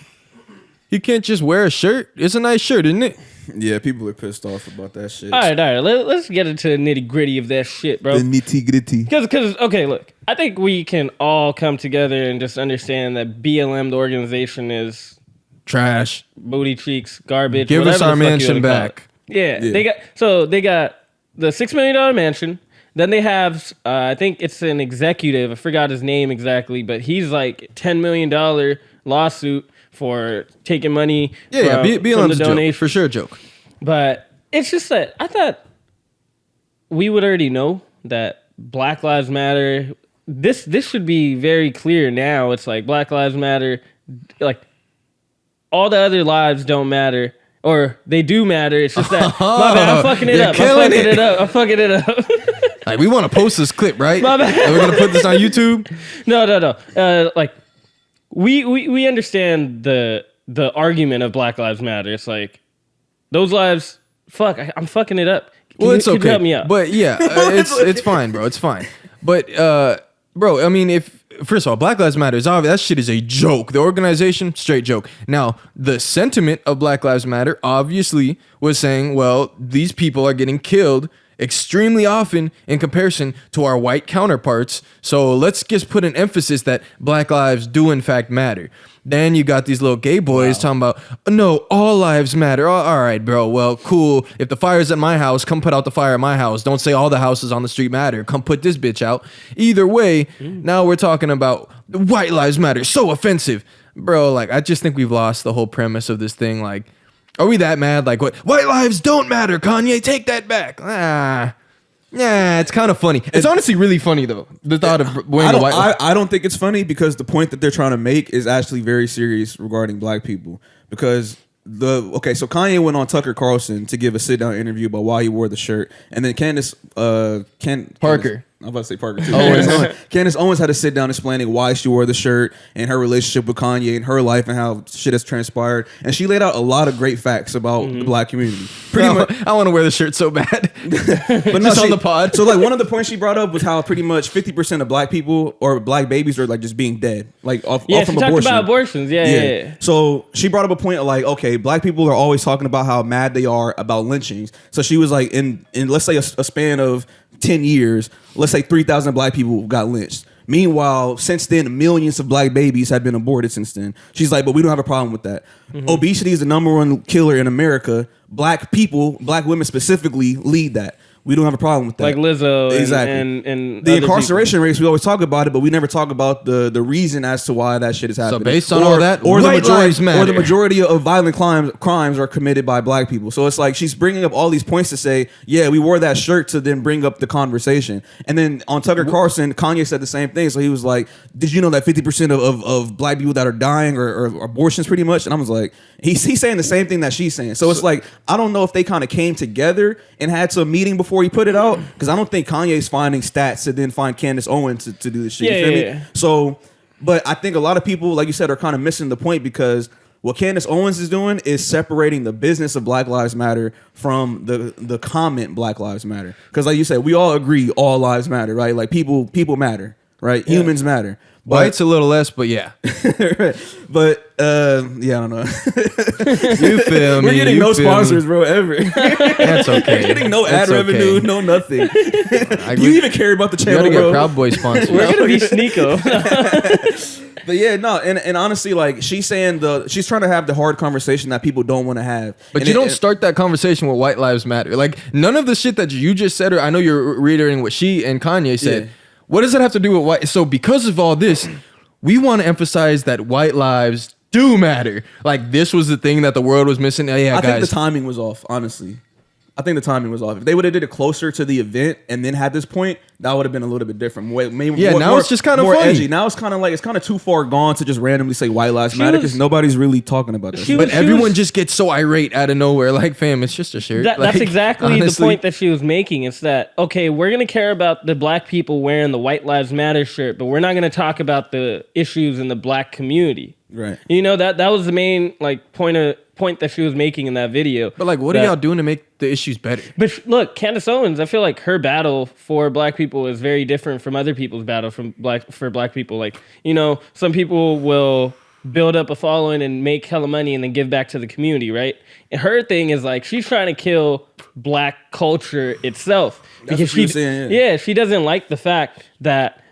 Speaker 1: He can't just wear a shirt. It's a nice shirt, isn't it?
Speaker 2: Yeah, people are pissed off about that shit.
Speaker 4: All right. Let's get into the nitty gritty of that shit, bro.
Speaker 2: The nitty gritty.
Speaker 4: Because okay, look, I think we can all come together and just understand that BLM, the organization, is
Speaker 1: Trash.
Speaker 4: booty cheeks, garbage.
Speaker 1: Give us
Speaker 4: whatever
Speaker 1: our
Speaker 4: the fuck you
Speaker 1: mansion
Speaker 4: wanna call
Speaker 1: back.
Speaker 4: it. Yeah, they got the $6 million mansion, Then they have, I think it's an executive. I forgot his name exactly, but he's like $10 million lawsuit for taking money from the donation.
Speaker 1: For sure, a joke.
Speaker 4: But it's just that I thought we would already know that Black Lives Matter. This should be very clear now. It's like Black Lives Matter. Like all the other lives don't matter. Or they do matter. It's just that my bad. I'm fucking it up. I'm fucking it up.
Speaker 1: Like we want to post this clip, right?
Speaker 4: My bad.
Speaker 1: And we're gonna put this on YouTube.
Speaker 4: No. Like we understand the argument of Black Lives Matter. It's like those lives. Fuck, I'm fucking it up.
Speaker 1: It's okay.
Speaker 4: Can you help me out?
Speaker 1: But yeah, it's fine, bro. It's fine. But bro, I mean, if first of all, Black Lives Matter is obvious. That shit is a joke. The organization, straight joke. Now, the sentiment of Black Lives Matter obviously was saying, well, these people are getting killed extremely often in comparison to our white counterparts. So let's just put an emphasis that Black lives do in fact matter. Then you got these little gay boys talking about, no, all lives matter. All right, bro. Well, cool. If the fire's at my house, come put out the fire at my house. Don't say all the houses on the street matter. Come put this bitch out. Either way, now we're talking about white lives matter. So offensive. Bro, like, I just think we've lost the whole premise of this thing. Like, are we that mad? Like, what? White lives don't matter, Kanye. Take that back. Yeah, it's kind of funny. It's honestly really funny, though. The thought of wearing a white...
Speaker 2: I don't think it's funny because the point that they're trying to make is actually very serious regarding black people. Because so Kanye went on Tucker Carlson to give a sit-down interview about why he wore the shirt. And then
Speaker 1: Parker.
Speaker 2: I'm about to say Parker too. Candace Owens had to sit down explaining why she wore the shirt and her relationship with Kanye and her life and how shit has transpired. And she laid out a lot of great facts about the black community. Pretty much,
Speaker 1: I want to wear the shirt so bad.
Speaker 2: But
Speaker 1: just on the pod.
Speaker 2: So like one of the points she brought up was how pretty much 50% of black people or black babies are like just being dead, like off from abortion.
Speaker 4: Talked about abortions. Yeah.
Speaker 2: So she brought up a point of like, okay, black people are always talking about how mad they are about lynchings. So she was like, in let's say a span of 10 years, let's say 3,000 black people got lynched. Meanwhile, since then, millions of black babies have been aborted since then. She's like, but we don't have a problem with that. Obesity is the number one killer in America. Black people, black women specifically, lead that. We don't have a problem with that.
Speaker 4: Like Lizzo
Speaker 2: exactly.
Speaker 4: and
Speaker 2: the incarceration rates, we always talk about it, but we never talk about the reason as to why that shit is happening.
Speaker 1: So based on all that,
Speaker 2: the majority of violent crimes are committed by black people. So it's like she's bringing up all these points to say, yeah, we wore that shirt to then bring up the conversation. And then on Tucker Carlson, Kanye said the same thing. So he was like, did you know that 50% of black people that are dying are abortions pretty much? And I was like, he's saying the same thing that she's saying. So it's like, I don't know if they kind of came together and had some meeting before he put it out, because I don't think Kanye's finding stats to then find Candace Owens to do this shit. You feel me? So, but I think a lot of people, like you said, are kind of missing the point, because what Candace Owens is doing is separating the business of Black Lives Matter from the comment Black Lives Matter. Because like you said, we all agree all lives matter, right? Like people matter, right? Yeah. Humans matter.
Speaker 1: White's a little less, but yeah.
Speaker 2: But yeah, I don't know.
Speaker 1: You feel me?
Speaker 2: We're getting no sponsors, bro, ever.
Speaker 1: That's okay.
Speaker 2: We're getting no ad revenue, no nothing. You even care about the channel,
Speaker 1: you gotta
Speaker 2: bro.
Speaker 1: get Proud Boy sponsors.
Speaker 4: We're gonna be Sneeko.
Speaker 2: But yeah, no, and honestly, like she's saying she's trying to have the hard conversation that people don't want to have.
Speaker 1: But you don't start that conversation with white lives matter. Like none of the shit that you just said, or I know you're reiterating what she and Kanye said. Yeah. What does it have to do with white? So because of all this, we want to emphasize that white lives do matter. Like this was the thing that the world was missing. Yeah,
Speaker 2: I think the timing was off, honestly. I think the timing was off. If they would have did it closer to the event and then had this point, that would have been a little bit different. Now
Speaker 1: it's just kind of
Speaker 2: more
Speaker 1: funny.
Speaker 2: Edgy. Now it's kind of like it's kind of too far gone to just randomly say white lives matter, because nobody's really talking about this.
Speaker 1: But everyone just gets so irate out of nowhere. Like, fam, it's just a shirt.
Speaker 4: That's exactly honestly, the point that she was making. It's that, okay, we're going to care about the black people wearing the White Lives Matter shirt, but we're not going to talk about the issues in the black community.
Speaker 2: Right.
Speaker 4: You know, that was the main like point that she was making in that video.
Speaker 1: But like, what are y'all doing to make the issues better?
Speaker 4: But look, Candace Owens, I feel like her battle for black people is very different from other people's battle for black people. Like, you know, some people will build up a following and make hella money and then give back to the community, right? And her thing is like she's trying to kill black culture itself.
Speaker 2: That's because she
Speaker 4: doesn't like the fact that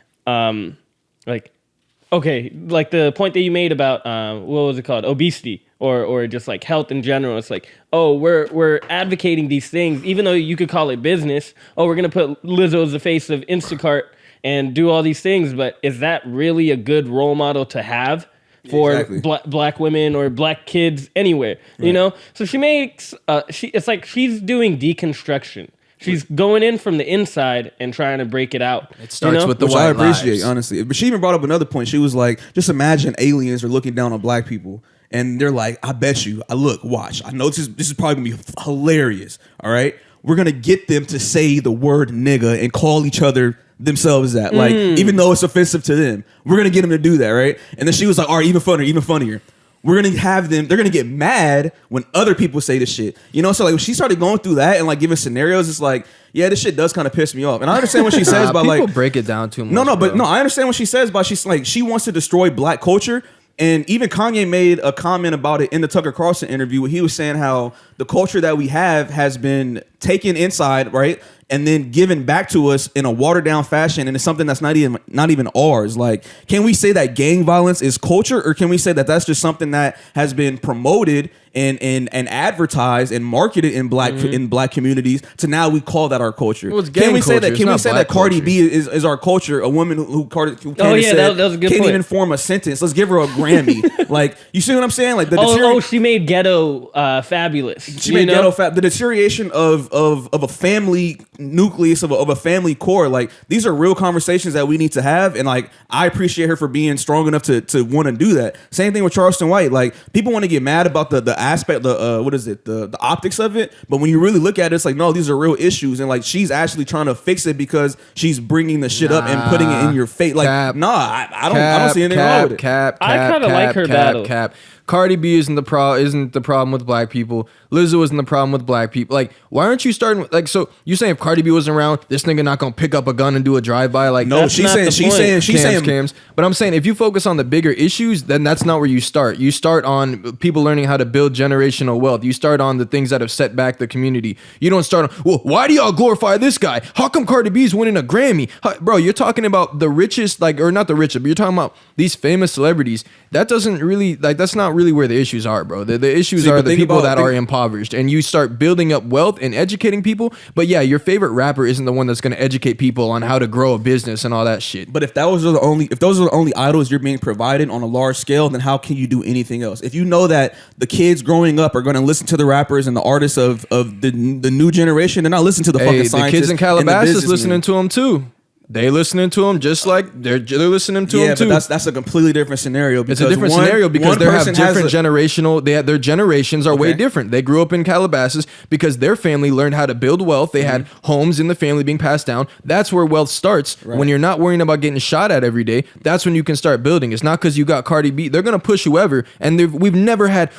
Speaker 4: okay, like the point that you made about what was it called? Obesity. or just like health in general. It's like, oh, we're advocating these things, even though you could call it business. Oh, we're gonna put Lizzo as the face of Instacart and do all these things, but is that really a good role model to have for black women or black kids anywhere? Right. You know, so she makes it's like she's doing deconstruction. She's going in from the inside and trying to break it out. It
Speaker 1: starts with the
Speaker 2: which
Speaker 1: white
Speaker 2: I appreciate,
Speaker 1: lives.
Speaker 2: honestly. But she even brought up another point. She was like, just imagine aliens are looking down on black people. And they're like, I bet you, watch. I know this is probably going to be hilarious, all right? We're going to get them to say the word nigga and call each other themselves that. Like, even though it's offensive to them, we're going to get them to do that, right? And then she was like, all right, even funnier. We're going to have them, they're going to get mad when other people say this shit. You know, so like when she started going through that and like giving scenarios, it's like, yeah, this shit does kind of piss me off. And I understand what she says about
Speaker 1: people
Speaker 2: like...
Speaker 1: break it down too much.
Speaker 2: I understand what she says about she's like, she wants to destroy black culture. And even Kanye made a comment about it in the Tucker Carlson interview where he was saying how the culture that we have has been taken inside, right? And then given back to us in a watered down fashion, and it's something that's not even ours. Like, can we say that gang violence is culture, or can we say that that's just something that has been promoted and advertised and marketed in black communities to now we call that our culture?
Speaker 1: Well, can we say
Speaker 2: that Cardi B is our culture? A woman who can't
Speaker 4: that was a good point.
Speaker 2: Even form a sentence. Let's give her a Grammy. Like, you see what I'm saying? Like
Speaker 4: she made ghetto fabulous.
Speaker 2: She made ghetto the deterioration of a family nucleus of a family core. Like, these are real conversations that we need to have, and like I appreciate her for being strong enough to want to do that. Same thing with Charleston White. Like, people want to get mad about the aspect, the optics of it, but when you really look at it, it's like, no, these are real issues, and like she's actually trying to fix it because she's bringing the shit up and putting it in your face. Like, I don't see anything wrong with it.
Speaker 4: I kind of like her battle.
Speaker 1: Cardi B isn't the problem with black people. Lizzo isn't the problem with black people. Like, why aren't you starting with, like, so you saying if Cardi B wasn't around, this nigga not gonna pick up a gun and do a drive-by? Like,
Speaker 2: no, she's saying
Speaker 1: cams. But I'm saying if you focus on the bigger issues, then that's not where you start. You start on people learning how to build generational wealth. You start on the things that have set back the community. You don't start on, well, why do y'all glorify this guy? How come Cardi B's winning a Grammy? Bro, you're talking about the richest, like, or not the richest, but you're talking about these famous celebrities. That doesn't really, like, that's not really where the issues are, bro. The issues are the people that are impoverished, and you start building up wealth and educating people. But yeah, your favorite rapper isn't the one that's going to educate people on how to grow a business and all that shit.
Speaker 2: But if those are the only idols you're being provided on a large scale, then how can you do anything else? If you know that the kids growing up are going to listen to the rappers and the artists of the new generation, they're not listening to the fucking scientists.
Speaker 1: The kids in Calabasas listening to them too. They listening to them just like they're listening to them too.
Speaker 2: Yeah, but that's a completely different scenario.
Speaker 1: It's a different scenario because they have different generational. Their generations are way different. They grew up in Calabasas because their family learned how to build wealth. They had homes in the family being passed down. That's where wealth starts. Right. When you're not worrying about getting shot at every day, that's when you can start building. It's not because you got Cardi B. They're gonna push whoever. And we've never had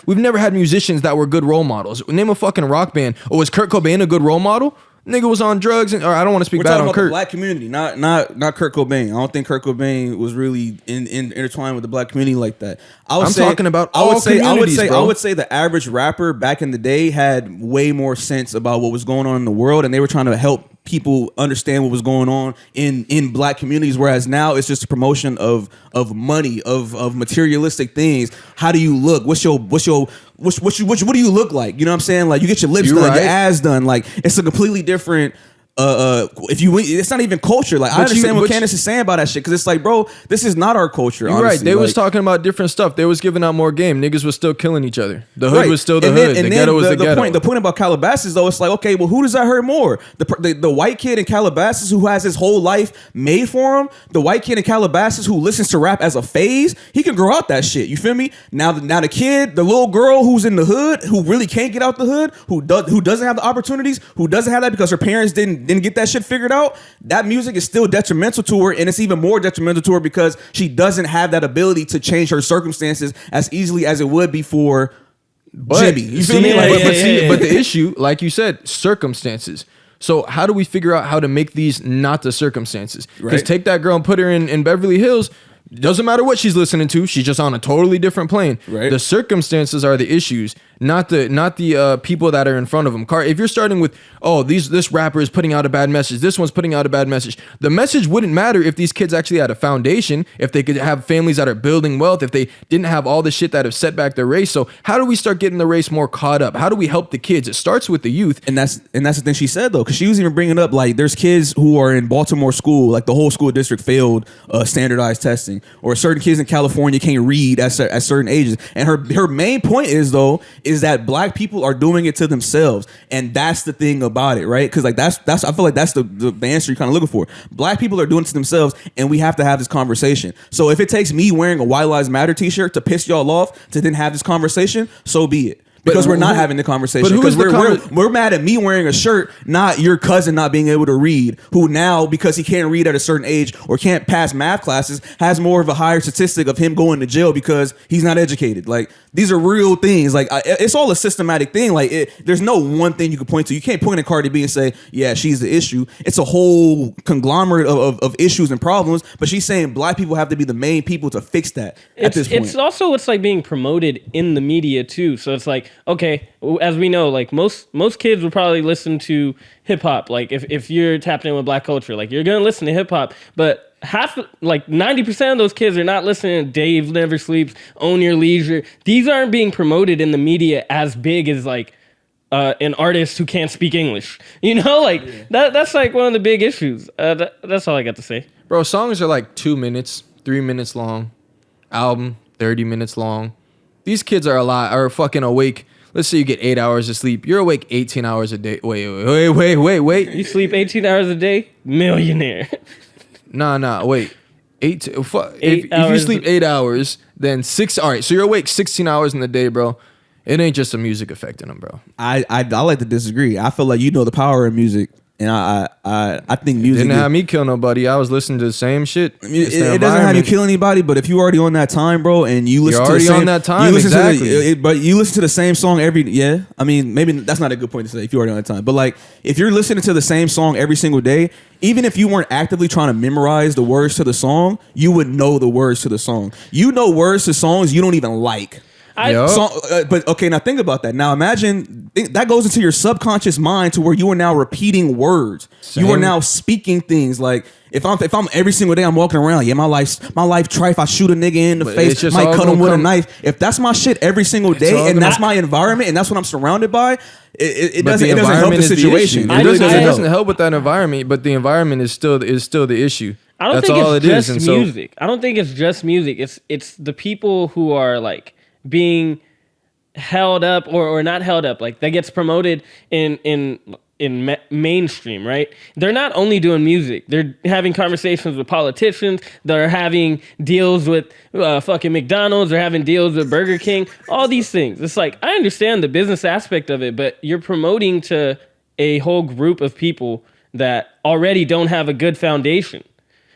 Speaker 1: musicians that were good role models. Name a fucking rock band. Oh, was Kurt Cobain a good role model? Nigga was on drugs, or I don't want to speak bad on Kurt. We're talking about
Speaker 2: the black community, not Kurt Cobain. I don't think Kurt Cobain was really intertwined with the black community like that. I'm talking about all communities, bro. I would say the average rapper back in the day had way more sense about what was going on in the world, and they were trying to help people understand what was going on in black communities, whereas now it's just a promotion of money, of materialistic things. How do you look? What do you look like? You know what I'm saying? Like, you get your lips done, your ass done. Like, it's a completely different it's not even culture. Like, I understand what Candace is saying about that shit, because it's like, bro, this is not our culture.
Speaker 1: You're
Speaker 2: honestly.
Speaker 1: Right. They was talking about different stuff. They was giving out more game. Niggas was still killing each other. The hood was still the hood. The ghetto was the ghetto.
Speaker 2: The point about Calabasas, though, it's like, okay, well, who does that hurt more? The white kid in Calabasas who has his whole life made for him. The white kid in Calabasas who listens to rap as a phase. He can grow out that shit. You feel me? Now the kid, the little girl who's in the hood, who really can't get out the hood, who doesn't have the opportunities, who doesn't have that because her parents didn't get that shit figured out, that music is still detrimental to her, and it's even more detrimental to her because she doesn't have that ability to change her circumstances as easily as it would be for Jimmy. You feel me?
Speaker 1: But the issue, like you said, circumstances. So how do we figure out how to make these not the circumstances? Because take that girl and put her in Beverly Hills. Doesn't matter what she's listening to. She's just on a totally different plane.
Speaker 2: Right.
Speaker 1: The circumstances are the issues, not the people that are in front of them. If you're starting with, this rapper is putting out a bad message, this one's putting out a bad message. The message wouldn't matter if these kids actually had a foundation, if they could have families that are building wealth, if they didn't have all the shit that have set back their race. So how do we start getting the race more caught up? How do we help the kids? It starts with the youth.
Speaker 2: And that's the thing she said though, because she was even bringing up like there's kids who are in Baltimore school, like the whole school district failed standardized testing, or certain kids in California can't read at certain ages. And her main point is that black people are doing it to themselves, and that's the thing about it, right? Because like that's I feel like that's the answer you're kind of looking for. Black people are doing it to themselves, and we have to have this conversation. So if it takes me wearing a White Lives Matter t-shirt to piss y'all off to then have this conversation, so be it. Because we're not having the conversation. Because we're mad at me wearing a shirt, not your cousin not being able to read, who now, because he can't read at a certain age or can't pass math classes, has more of a higher statistic of him going to jail because he's not educated. Like, these are real things. Like, it's all a systematic thing. Like, there's no one thing you can point to. You can't point at Cardi B and say, yeah, she's the issue. It's a whole conglomerate of issues and problems. But she's saying black people have to be the main people to fix that at this point.
Speaker 4: It's also what's like being promoted in the media too. So it's like, okay, as we know, like most kids would probably listen to hip hop. Like if you're tapped in with black culture, like you're gonna listen to hip hop, but 90% of those kids are not listening to Dave Never Sleeps, Own Your Leisure. These aren't being promoted in the media as big as like an artist who can't speak English. You know, like that's like one of the big issues. That's all I got to say.
Speaker 1: Bro, songs are like 2 minutes, 3 minutes long. Album 30 minutes long. These kids are fucking awake. Let's say you get 8 hours of sleep. You're awake 18 hours a day. Wait.
Speaker 4: You sleep 18 hours a day? Millionaire.
Speaker 1: Nah. Wait. If you sleep 8 hours, then 6. All right, so you're awake 16 hours in the day, bro. It ain't just a music affecting them, bro.
Speaker 2: I like to disagree. I feel like you know the power of music. And I think music
Speaker 1: didn't have me kill nobody. I was listening to the same shit.
Speaker 2: It doesn't have you kill anybody, but if you're already on that time, bro, and you listen to the same,
Speaker 1: on that time,
Speaker 2: but you listen to the same song I mean, maybe that's not a good point to say if you're already on that time. But like, if you're listening to the same song every single day, even if you weren't actively trying to memorize the words to the song, you would know the words to the song. You know words to songs you don't even like. But okay, now think about that. Now imagine that goes into your subconscious mind to where you are now repeating words. Same. You are now speaking things like if I'm every single day I'm walking around, my life trife. I shoot a nigga in the face, might cut him with a knife. If that's my shit every single day, and that's my environment, and that's what I'm surrounded by, it doesn't help the situation.
Speaker 1: It doesn't help with that environment, but the environment is still the issue.
Speaker 4: I don't think it's just music. I don't think it's just music. It's the people who are like being held up or not held up, like that gets promoted in mainstream, right? They're not only doing music. They're having conversations with politicians. They're having deals with fucking McDonald's. They're having deals with Burger King. All these things. It's like, I understand the business aspect of it, but you're promoting to a whole group of people that already don't have a good foundation.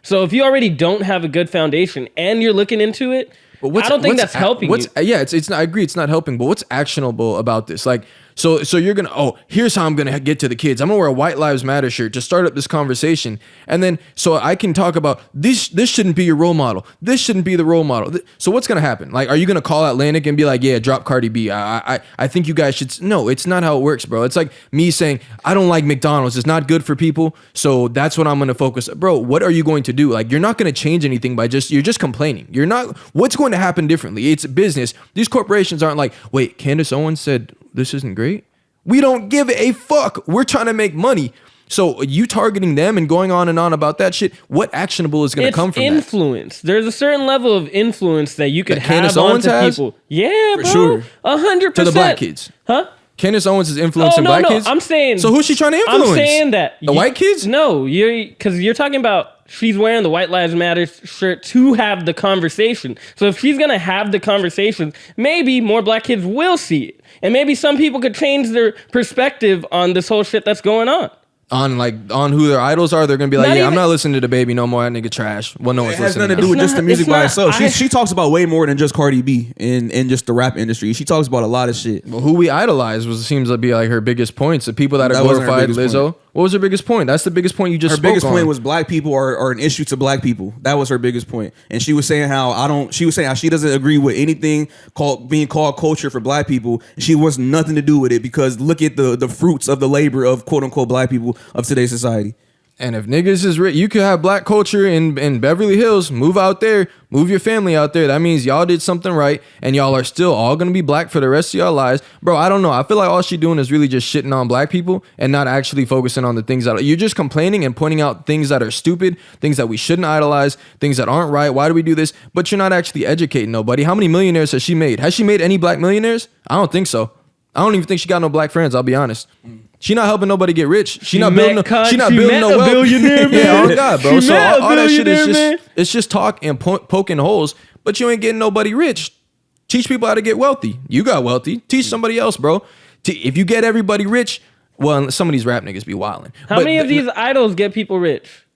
Speaker 4: So if you already don't have a good foundation and you're looking into it, I don't think that's helping you.
Speaker 1: Yeah, it's not, I agree, it's not helping. But what's actionable about this? Like, so you're gonna, here's how I'm gonna get to the kids. I'm gonna wear a White Lives Matter shirt to start up this conversation, and then so I can talk about this. This shouldn't be your role model. This shouldn't be the role model. So what's gonna happen? Like, are you gonna call Atlantic and be like, yeah, drop Cardi B? I think you guys should. No, it's not how it works, bro. It's like me saying I don't like McDonald's. It's not good for people. So that's what I'm gonna focus. Bro, what are you going to do? Like, you're not gonna change anything by you're just complaining. You're not. What's going to happen differently? It's business. These corporations aren't like, wait, Candace Owens said this isn't great. We don't give a fuck. We're trying to make money. So you targeting them and going on and on about that shit, what actionable is going to come from
Speaker 4: influence. There's a certain level of influence that you could have onto people. Yeah, bro. Sure. 100%.
Speaker 1: To the black kids. Huh? Candace Owens is influencing black kids?
Speaker 4: I'm saying.
Speaker 1: So who's she trying to influence?
Speaker 4: I'm saying that.
Speaker 1: The white kids?
Speaker 4: No, because you're talking about she's wearing the White Lives Matter shirt to have the conversation. So if she's going to have the conversation, maybe more black kids will see it. And maybe some people could change their perspective on this whole shit that's going on.
Speaker 1: On who their idols are, they're gonna be like, I'm not listening to the baby no more. That nigga trash. Well, no one's listening. It has nothing to do
Speaker 2: with just the music by itself. She talks about way more than just Cardi B in just the rap industry. She talks about a lot of shit.
Speaker 1: Well, who we idolize seems to be like her biggest points. The people that are glorified, Lizzo. What was her biggest point? That's the biggest point you just
Speaker 2: Her
Speaker 1: spoke
Speaker 2: biggest
Speaker 1: on.
Speaker 2: point was black people are an issue to black people. That was her biggest point. And she was saying how she doesn't agree with anything being called culture for black people. She wants nothing to do with it because look at the fruits of the labor of quote unquote black people of today's society.
Speaker 1: And if niggas is rich, you could have black culture in Beverly Hills. Move out there. Move your family out there. That means y'all did something right, and y'all are still all gonna be black for the rest of y'all lives, bro. I don't know. I feel like all she doing is really just shitting on black people and not actually focusing on the things that you're just complaining and pointing out things that are stupid, things that we shouldn't idolize, things that aren't right. Why do we do this? But you're not actually educating nobody. How many millionaires has she made? Has she made any black millionaires? I don't think so. I don't even think she got no black friends. I'll be honest. She not helping nobody get rich. She not building no wealth.
Speaker 4: Billionaire,
Speaker 1: yeah, oh God, bro. So all that shit is
Speaker 4: man.
Speaker 1: it's just talk and poking holes, but you ain't getting nobody rich. Teach people how to get wealthy. You got wealthy. Teach somebody else, bro. If you get everybody rich, well, some of these rap niggas be wilding.
Speaker 4: How many of these idols get people rich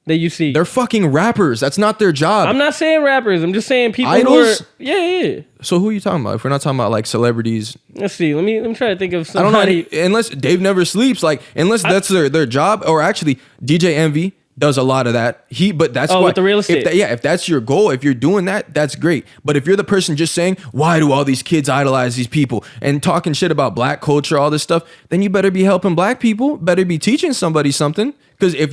Speaker 4: that you see?
Speaker 1: They're fucking rappers. That's not their job.
Speaker 4: I'm not saying rappers. I'm just saying people
Speaker 1: Idols?
Speaker 4: who are... Yeah.
Speaker 1: So who are you talking about? If we're not talking about like celebrities,
Speaker 4: Let's see. Let me try to think of
Speaker 1: I don't
Speaker 4: somebody.
Speaker 1: know. Unless Dave never sleeps, like unless that's their job, or actually DJ Envy does a lot of that. But that's
Speaker 4: with the real estate.
Speaker 1: If that's your goal, if you're doing that, that's great. But if you're the person just saying, why do all these kids idolize these people and talking shit about black culture, all this stuff, then you better be helping black people. Better be teaching somebody something. Because if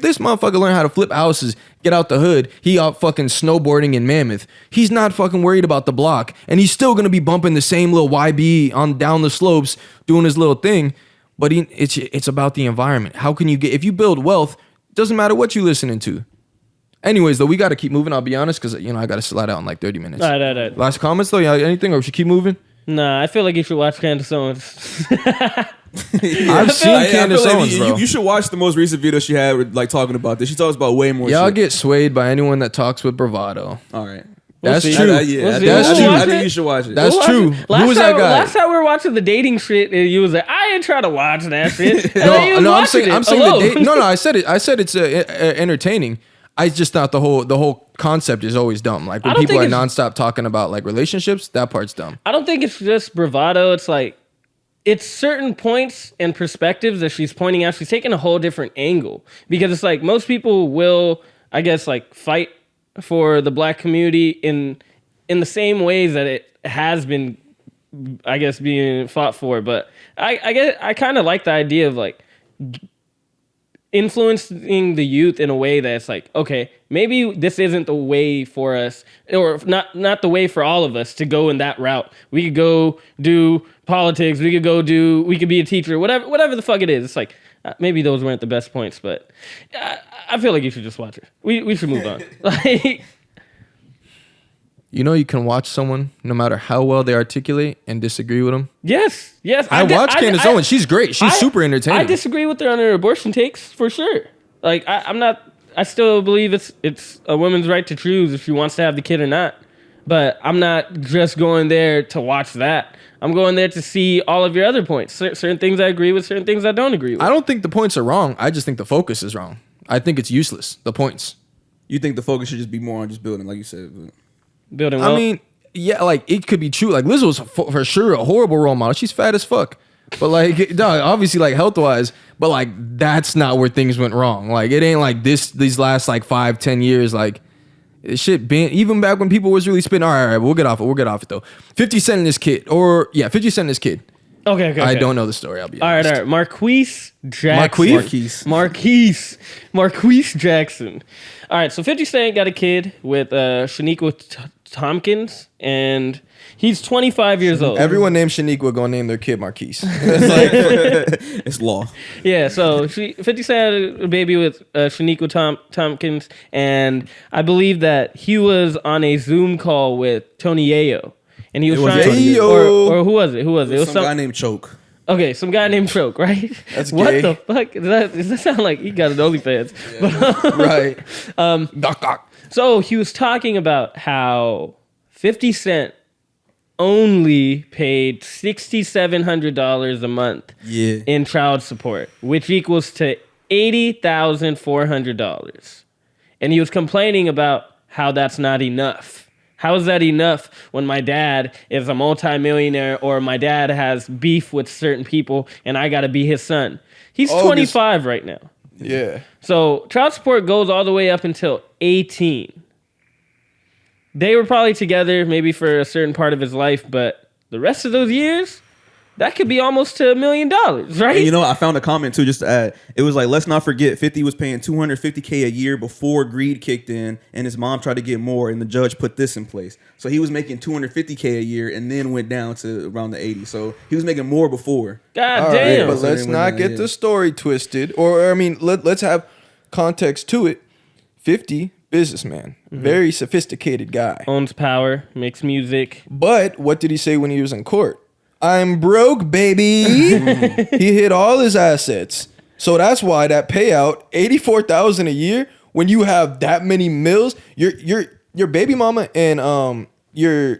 Speaker 1: this motherfucker learn how to flip houses, get out the hood, he out fucking snowboarding in Mammoth, he's not fucking worried about the block, and he's still gonna be bumping the same little YB on down the slopes, doing his little thing. But it's about the environment. How can you if you build wealth? Doesn't matter what you listening to. Anyways, though, we got to keep moving. I'll be honest, because I got to slide out in like 30 minutes.
Speaker 4: All right.
Speaker 1: Last comments though, anything, or we should keep moving?
Speaker 4: Nah, I feel like you should watch Candace Owens.
Speaker 1: I've seen Candace Owens, bro.
Speaker 2: You should watch the most recent video she had with, like talking about this. She talks about way more.
Speaker 1: Y'all
Speaker 2: shit.
Speaker 1: get swayed by anyone that talks with bravado.
Speaker 2: All right.
Speaker 1: That's
Speaker 4: see.
Speaker 1: true.
Speaker 2: That's true. I think you should watch it.
Speaker 1: That's true. Who was that guy?
Speaker 4: Last time we were watching the dating shit, and you was like, I ain't trying to watch that shit.
Speaker 1: No, I'm saying the date. No, I said it. I said it's entertaining. I just thought the whole concept is always dumb. Like when people are nonstop talking about like relationships, that part's dumb.
Speaker 4: I don't think it's just bravado. It's like it's certain points and perspectives that she's pointing out. She's taking a whole different angle because it's like most people will, I guess, like fight for the black community in the same ways that it has been, I guess, being fought for. But I kind of like the idea of like influencing the youth in a way that's like, okay, maybe this isn't the way for us, or not the way for all of us to go in that route. We could go do politics. We could be a teacher, whatever the fuck it is. It's like, maybe those weren't the best points, but I feel like you should just watch it. We should move on. Like,
Speaker 1: you can watch someone no matter how well they articulate and disagree with them.
Speaker 4: Yes.
Speaker 1: I watch Candace Owens. She's great. She's super entertaining.
Speaker 4: I disagree with her on her abortion takes for sure. Like I'm not. I still believe it's a woman's right to choose if she wants to have the kid or not. But I'm not just going there to watch that. I'm going there to see all of your other points. Certain things I agree with, certain things I don't agree with.
Speaker 1: I don't think the points are wrong. I just think the focus is wrong. I think it's useless, the points.
Speaker 2: You think the focus should just be more on just building, like you said.
Speaker 4: Building wealth.
Speaker 1: I mean, yeah, like it could be true. Like Liz was for sure a horrible role model. She's fat as fuck. But like, obviously like health wise, but like that's not where things went wrong. Like it ain't like these last like 5-10 years, like shit been even back when people was really spitting. All right, we'll get off it though. 50 Cent and his kid, 50 Cent and his kid.
Speaker 4: Okay.
Speaker 1: I don't know the story. I'll be honest.
Speaker 4: All right. Marquise Jackson. Marquise Jackson. All right. So 50 Cent got a kid with Shaniqua Tompkins, and he's 25 years old.
Speaker 1: Everyone named Shaniqua gonna name their kid Marquise.
Speaker 2: It's law.
Speaker 4: Yeah. So 50 Cent had a baby with Shaniqua Tompkins, and I believe that he was on a Zoom call with Tony Yayo. And he was trying, or who was it? It was
Speaker 2: some guy named Choke.
Speaker 4: Okay, some guy named Choke, right?
Speaker 1: That's
Speaker 4: what
Speaker 1: gay.
Speaker 4: the fuck? Does that sound like he got an OnlyFans?
Speaker 1: Yeah. Right.
Speaker 4: So he was talking about how 50 Cent only paid $6,700 a month in child support, which equals to $80,400. And he was complaining about how that's not enough How is that enough when my dad is a multimillionaire or my dad has beef with certain people and I got to be his son? He's 25 right now.
Speaker 1: Yeah.
Speaker 4: So child support goes all the way up until 18. They were probably together maybe for a certain part of his life, but the rest of those years, that could be almost to $1 million, right?
Speaker 2: And you know, I found a comment too, just to add. It was like, let's not forget, 50 was paying $250K a year before greed kicked in, and his mom tried to get more, and the judge put this in place. So he was making $250K a year, and then went down to around the 80. So he was making more before.
Speaker 4: God
Speaker 1: All
Speaker 4: damn.
Speaker 1: right, but let's not get the story twisted. Or I mean, let's have context to it. 50, businessman, very sophisticated guy.
Speaker 4: Owns power, makes music.
Speaker 1: But what did he say when he was in court? I'm broke, baby. He hid all his assets. So that's why that payout, $84,000 a year, when you have that many mills, your baby mama and your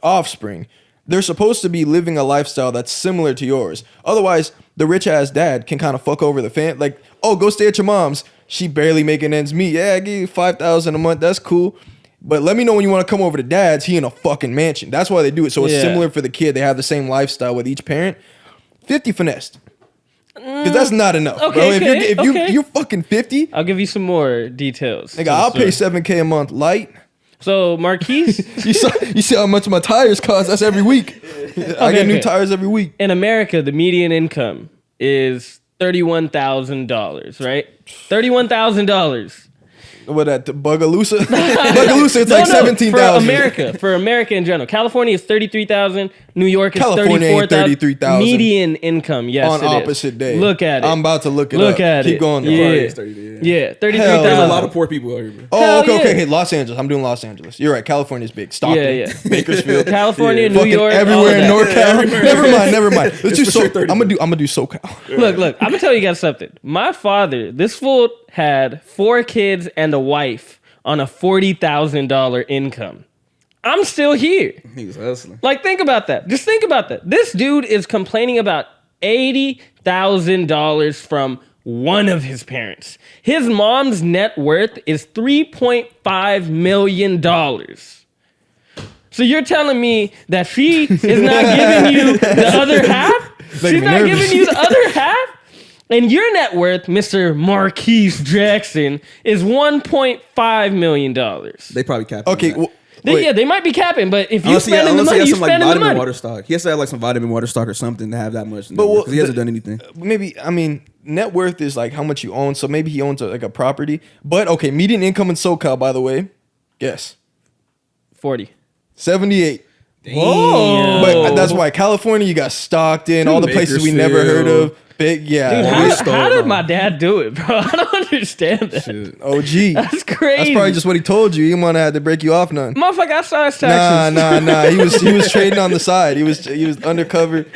Speaker 1: offspring, they're supposed to be living a lifestyle that's similar to yours. Otherwise, the rich ass dad can kind of fuck over the fan. Like, oh, go stay at your mom's. She barely making ends meet. Yeah, I give you $5,000 a month. That's cool. But let me know when you want to come over to dad's. He in a fucking mansion. That's why they do it. So it's similar for the kid. They have the same lifestyle with each parent. 50 finessed. Because that's not enough,
Speaker 4: Okay,
Speaker 1: bro. If you're fucking 50,
Speaker 4: I'll give you some more details.
Speaker 1: nigga, I'll pay $7K a month light.
Speaker 4: So Marquise,
Speaker 1: You see how much my tires cost? That's every week. I get new tires every week.
Speaker 4: in America, the median income is $31,000, right? $31,000.
Speaker 1: What that, the Bugaloosa? Bugaloosa, it's like 17,000.
Speaker 4: For America in general. California is 33,000. New York is
Speaker 1: California ain't
Speaker 4: 33,000. Median income, yes,
Speaker 1: On
Speaker 4: it is.
Speaker 1: opposite day.
Speaker 4: Look at it.
Speaker 1: I'm about to look it up.
Speaker 4: Look at
Speaker 1: Keep
Speaker 4: it.
Speaker 1: going. Though.
Speaker 4: Yeah.
Speaker 2: It's 30, yeah.
Speaker 4: Yeah,
Speaker 1: Hell,
Speaker 2: There's a
Speaker 4: 33,000.
Speaker 2: lot of poor people out here, bro.
Speaker 1: Oh,
Speaker 4: Hell
Speaker 1: okay,
Speaker 4: yeah.
Speaker 1: okay. Hey, Los Angeles. I'm doing Los Angeles. You're right. California's big. Stockton,
Speaker 4: Yeah.
Speaker 1: Bakersfield,
Speaker 4: California, New
Speaker 1: fucking
Speaker 4: York, all
Speaker 1: everywhere
Speaker 4: of
Speaker 1: in
Speaker 4: that.
Speaker 1: NorCal. Never mind. Let's do
Speaker 2: for
Speaker 1: so.
Speaker 2: sure 30.
Speaker 1: I'm gonna do SoCal.
Speaker 4: Look, I'm gonna tell you guys something. My father, this fool had 4 kids and a wife on a $40,000 income. I'm still here.
Speaker 2: He was hustling.
Speaker 4: Like, think about that. Just think about that. This dude is complaining about $80,000 from one of his parents. His mom's net worth is $3.5 million. So you're telling me that she is not giving you the other half? She's not giving you the other half? And your net worth, Mr. Marquise Jackson, is $1.5 million.
Speaker 2: They probably capped.
Speaker 1: Okay. Well,
Speaker 4: They might be capping, but if you
Speaker 2: Unless
Speaker 4: spending the
Speaker 2: he
Speaker 4: money,
Speaker 2: has
Speaker 4: you
Speaker 2: some like
Speaker 4: spending the
Speaker 2: vitamin
Speaker 4: money.
Speaker 2: water stock. He has to have like some vitamin water stock or something to have that much.
Speaker 1: But well,
Speaker 2: because he hasn't done anything.
Speaker 1: maybe I mean net worth is like how much you own. So maybe he owns like a property. But okay, median income in SoCal, by the way, guess
Speaker 4: 40.
Speaker 1: 78.
Speaker 4: Whoa.
Speaker 1: But that's why California, you got Stockton, all the places we never heard of. Big, yeah.
Speaker 4: Dude, how did my dad do it, bro? I don't understand that.
Speaker 1: OG.
Speaker 4: That's crazy.
Speaker 1: That's probably just what he told you. He might have had to break you off none.
Speaker 4: Motherfucker, I saw his taxes.
Speaker 1: Nah. He was trading on the side. He was undercover.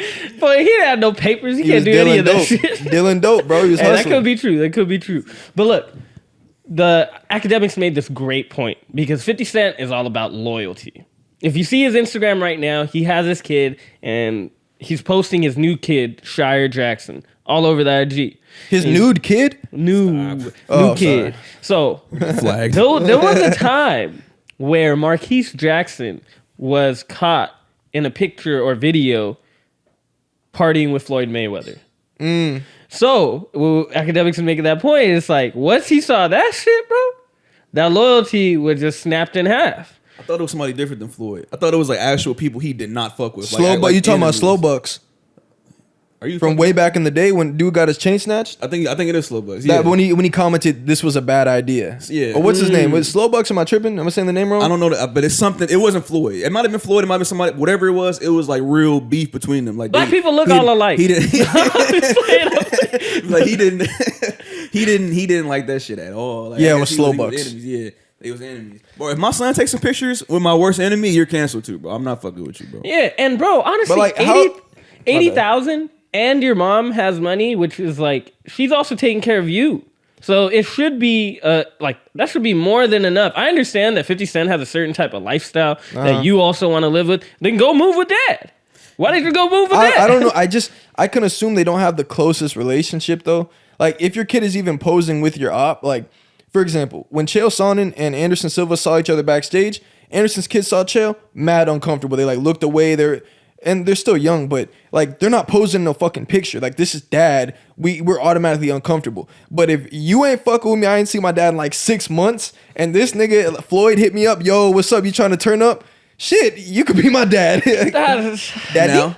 Speaker 4: But he didn't have no papers. He
Speaker 1: He
Speaker 4: can't
Speaker 1: was
Speaker 4: do any
Speaker 1: dealing
Speaker 4: of that
Speaker 1: dope.
Speaker 4: shit.
Speaker 1: Dealing dope, bro. He was
Speaker 4: Hey, that
Speaker 1: hustling.
Speaker 4: could be true. That could be true. But look, the academics made this great point because 50 Cent is all about loyalty. If you see his Instagram right now, he has his kid and he's posting his new kid, Shire Jackson, all over the IG.
Speaker 1: His nude kid?
Speaker 4: New
Speaker 1: Oh,
Speaker 4: kid. So
Speaker 2: Flag.
Speaker 4: there was a time where Marquise Jackson was caught in a picture or video partying with Floyd Mayweather. So academics are making that point. It's like, once he saw that shit, bro, that loyalty was just snapped in half.
Speaker 2: I thought it was somebody different than Floyd. I thought it was like actual people he did not fuck with.
Speaker 1: Slow Buck. You talking about Slow Bucks?
Speaker 2: Are you
Speaker 1: From way back in the day when dude got his chain snatched?
Speaker 2: I think it is Slow Bucks. Yeah.
Speaker 1: That when he commented this was a bad idea.
Speaker 2: Yeah.
Speaker 1: Or what's his name? Was it Slow Bucks? Am I tripping? Am I saying the name wrong?
Speaker 2: I don't know, but it's something. It wasn't Floyd. It might have been Floyd. It might have been somebody. Whatever it was like real beef between them. Like
Speaker 4: Black people look all alike.
Speaker 2: He didn't. Like he didn't. He didn't like that shit at all. Like,
Speaker 1: Yeah,
Speaker 2: I
Speaker 1: it
Speaker 2: guess
Speaker 1: was
Speaker 2: he
Speaker 1: Slow
Speaker 2: he
Speaker 1: Bucks.
Speaker 2: enemies. Yeah, they was enemies. Bro, if my son takes some pictures with my worst enemy, you're canceled too, bro. I'm not fucking with you, bro.
Speaker 4: Yeah, and bro, honestly,
Speaker 1: But, like,
Speaker 4: 80,000 and your mom has money, which is like, she's also taking care of you. So it should be like, that should be more than enough. I understand that 50 Cent has a certain type of lifestyle that you also want to live with. Then go move with dad. Why did you go move with dad?
Speaker 1: I don't know. I can assume they don't have the closest relationship though. Like if your kid is even posing with your op, like for example, when Chael Sonnen and Anderson Silva saw each other backstage, Anderson's kids saw Chael, mad uncomfortable. They like looked away. They're still young, but like they're not posing no fucking picture. Like this is dad. We're automatically uncomfortable. But if you ain't fucking with me, I ain't seen my dad in like 6 months, and this nigga Floyd hit me up, yo, what's up? You trying to turn up? Shit, you could be my dad. Daddy?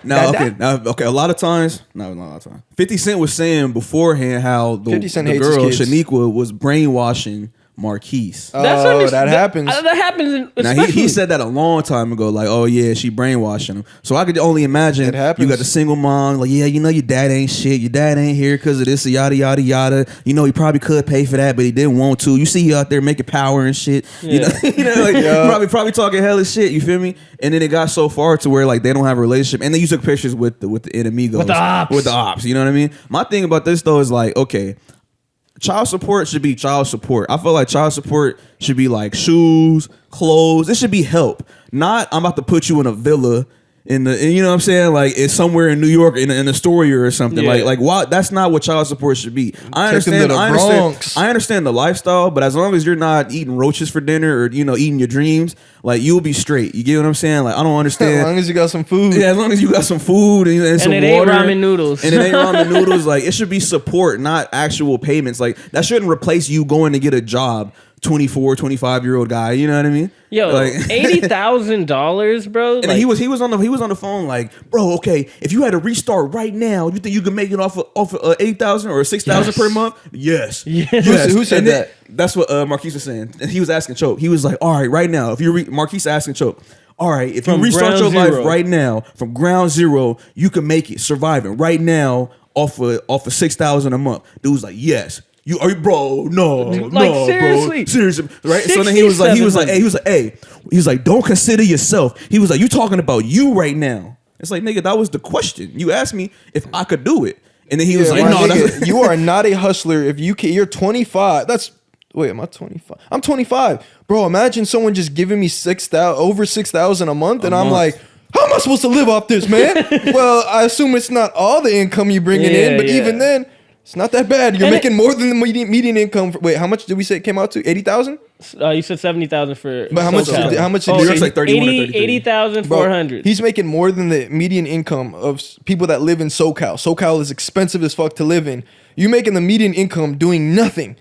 Speaker 2: Okay. A lot of times, not a lot of times. 50 Cent was saying beforehand how the girl Shaniqua was brainwashing Marquise.
Speaker 1: That happens.
Speaker 4: That happens.
Speaker 2: Now he said that a long time ago. Like, oh yeah, she brainwashing him. So I could only imagine. You got the single mom. Like, yeah, you know your dad ain't shit. Your dad ain't here because of this. Yada yada yada. You know he probably could pay for that, but he didn't want to. You see you out there making power and shit. Yeah. Like probably talking hella shit. You feel me? And then it got so far to where like they don't have a relationship, and then you took pictures with the enemigos, with the ops. You know what I mean? My thing about this though is like, okay. Child support should be child support. I feel like child support should be like shoes, clothes. It should be help. Not I'm about to put you in a villa you know what I'm saying? Like it's somewhere in New York in a Astoria or something.
Speaker 4: Yeah.
Speaker 2: Like why? That's not what child support should be. I understand the lifestyle, but as long as you're not eating roaches for dinner or eating your dreams, like you'll be straight. You get what I'm saying? Like I don't understand.
Speaker 1: As long as you got some food.
Speaker 2: Yeah, as long as you got some food and some water.
Speaker 4: And it ain't ramen noodles.
Speaker 2: And it ain't ramen noodles. Like it should be support, not actual payments. Like that shouldn't replace you going to get a job. 24, 25-year-old guy, you know what I mean?
Speaker 4: Yo,
Speaker 2: like,
Speaker 4: $80,000, bro.
Speaker 2: And he was on the phone like, bro, okay, if you had to restart right now, you think you could make it off of 8,000 or 6,000 per month? Yes.
Speaker 1: Who said that?
Speaker 2: That's what Marquise was saying. And he was asking Choke. He was like, all right, right now, if you Marquise asking Choke, all right, if you restart your life right now from ground zero, you can make it surviving right now off of 6,000 a month. Dude's like, yes. No,
Speaker 4: seriously,
Speaker 2: bro. Seriously, right? So then he was like, don't consider yourself. He was like, you talking about you right now. It's like, nigga, that was the question. You asked me if I could do it, and then he was like, no,
Speaker 1: nigga, you are not a hustler. If you're 25. Am I 25? I'm 25, bro. Imagine someone just giving me over 6,000 a month, and I'm like, how am I supposed to live off this, man? Well, I assume it's not all the income you're bringing in, but even then. It's not that bad. You're making more than the median income. Wait, how much did we say it came out to? 80,000?
Speaker 4: You said 70,000 for.
Speaker 1: But how much? How much?
Speaker 2: New York's like 31 or 33.
Speaker 4: 80,400.
Speaker 1: He's making more than the median income of people that live in SoCal. SoCal is expensive as fuck to live in. You making the median income doing nothing,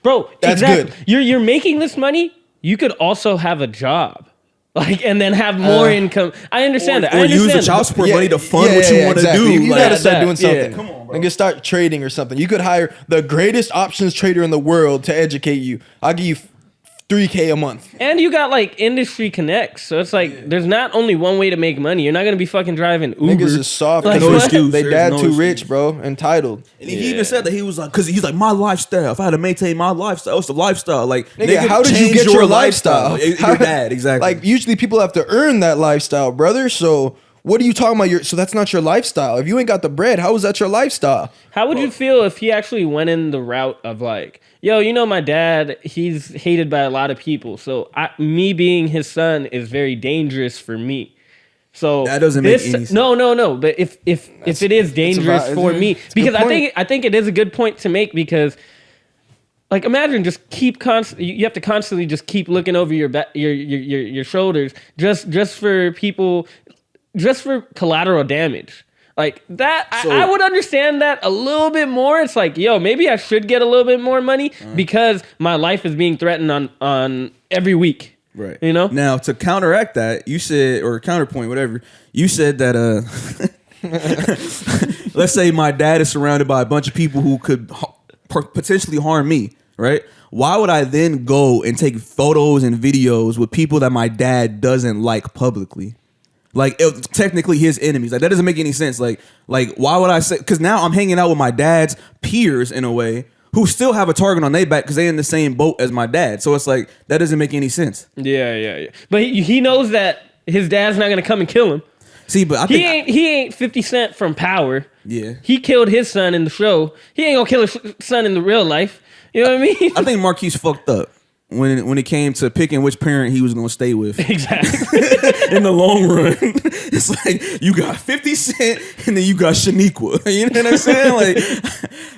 Speaker 4: bro.
Speaker 1: That's
Speaker 4: good.
Speaker 1: good.
Speaker 4: You're making this money. You could also have a job. And then have more income. I understand that.
Speaker 2: Or use the child support money to fund what you want to do.
Speaker 1: You gotta start doing something.
Speaker 2: Come on, bro.
Speaker 1: And just start trading or something. You could hire the greatest options trader in the world to educate you. I'll give you $3,000 a month.
Speaker 4: And you got like industry connects. So it's like there's not only one way to make money. You're not going to be fucking driving Uber.
Speaker 1: Niggas is soft.
Speaker 4: Like,
Speaker 1: no excuse. They dad too rich, bro. Entitled.
Speaker 2: And he even said that he was like, because he's like, my lifestyle. If I had to maintain my lifestyle, it's the lifestyle. Like,
Speaker 1: nigga, how did you get your lifestyle?
Speaker 2: Your dad, exactly.
Speaker 1: Like, usually people have to earn that lifestyle, brother. So what are you talking about? So that's not your lifestyle. If you ain't got the bread, how is that your lifestyle?
Speaker 4: How would you feel if he actually went in the route of like, yo, my dad, he's hated by a lot of people. So me being his son is very dangerous for me. So
Speaker 2: that doesn't make any sense.
Speaker 4: No. But if it is dangerous for me, because I think it is a good point to make, because like imagine just you have to constantly just keep looking over your shoulders just for people, just for collateral damage. Like that, I would understand that a little bit more. It's like, yo, maybe I should get a little bit more money because my life is being threatened on every week.
Speaker 2: Right.
Speaker 4: You know?
Speaker 2: Now, to counteract that, you said, or counterpoint, whatever, you said that, let's say my dad is surrounded by a bunch of people who could potentially harm me, right? Why would I then go and take photos and videos with people that my dad doesn't like publicly? Like, technically his enemies. Like, that doesn't make any sense. Like why would I say? Because now I'm hanging out with my dad's peers in a way who still have a target on their back because they're in the same boat as my dad. So it's like, that doesn't make any sense.
Speaker 4: Yeah. But he knows that his dad's not gonna come and kill him.
Speaker 2: See, but I think
Speaker 4: he ain't 50 Cent from Power.
Speaker 2: Yeah.
Speaker 4: He killed his son in the show. He ain't gonna kill his son in the real life. You know what I mean?
Speaker 2: I think Marquise fucked up. when it came to picking which parent he was gonna stay with.
Speaker 4: Exactly.
Speaker 2: In the long run, it's like you got 50 Cent and then you got Shaniqua. You know what I'm saying? Like,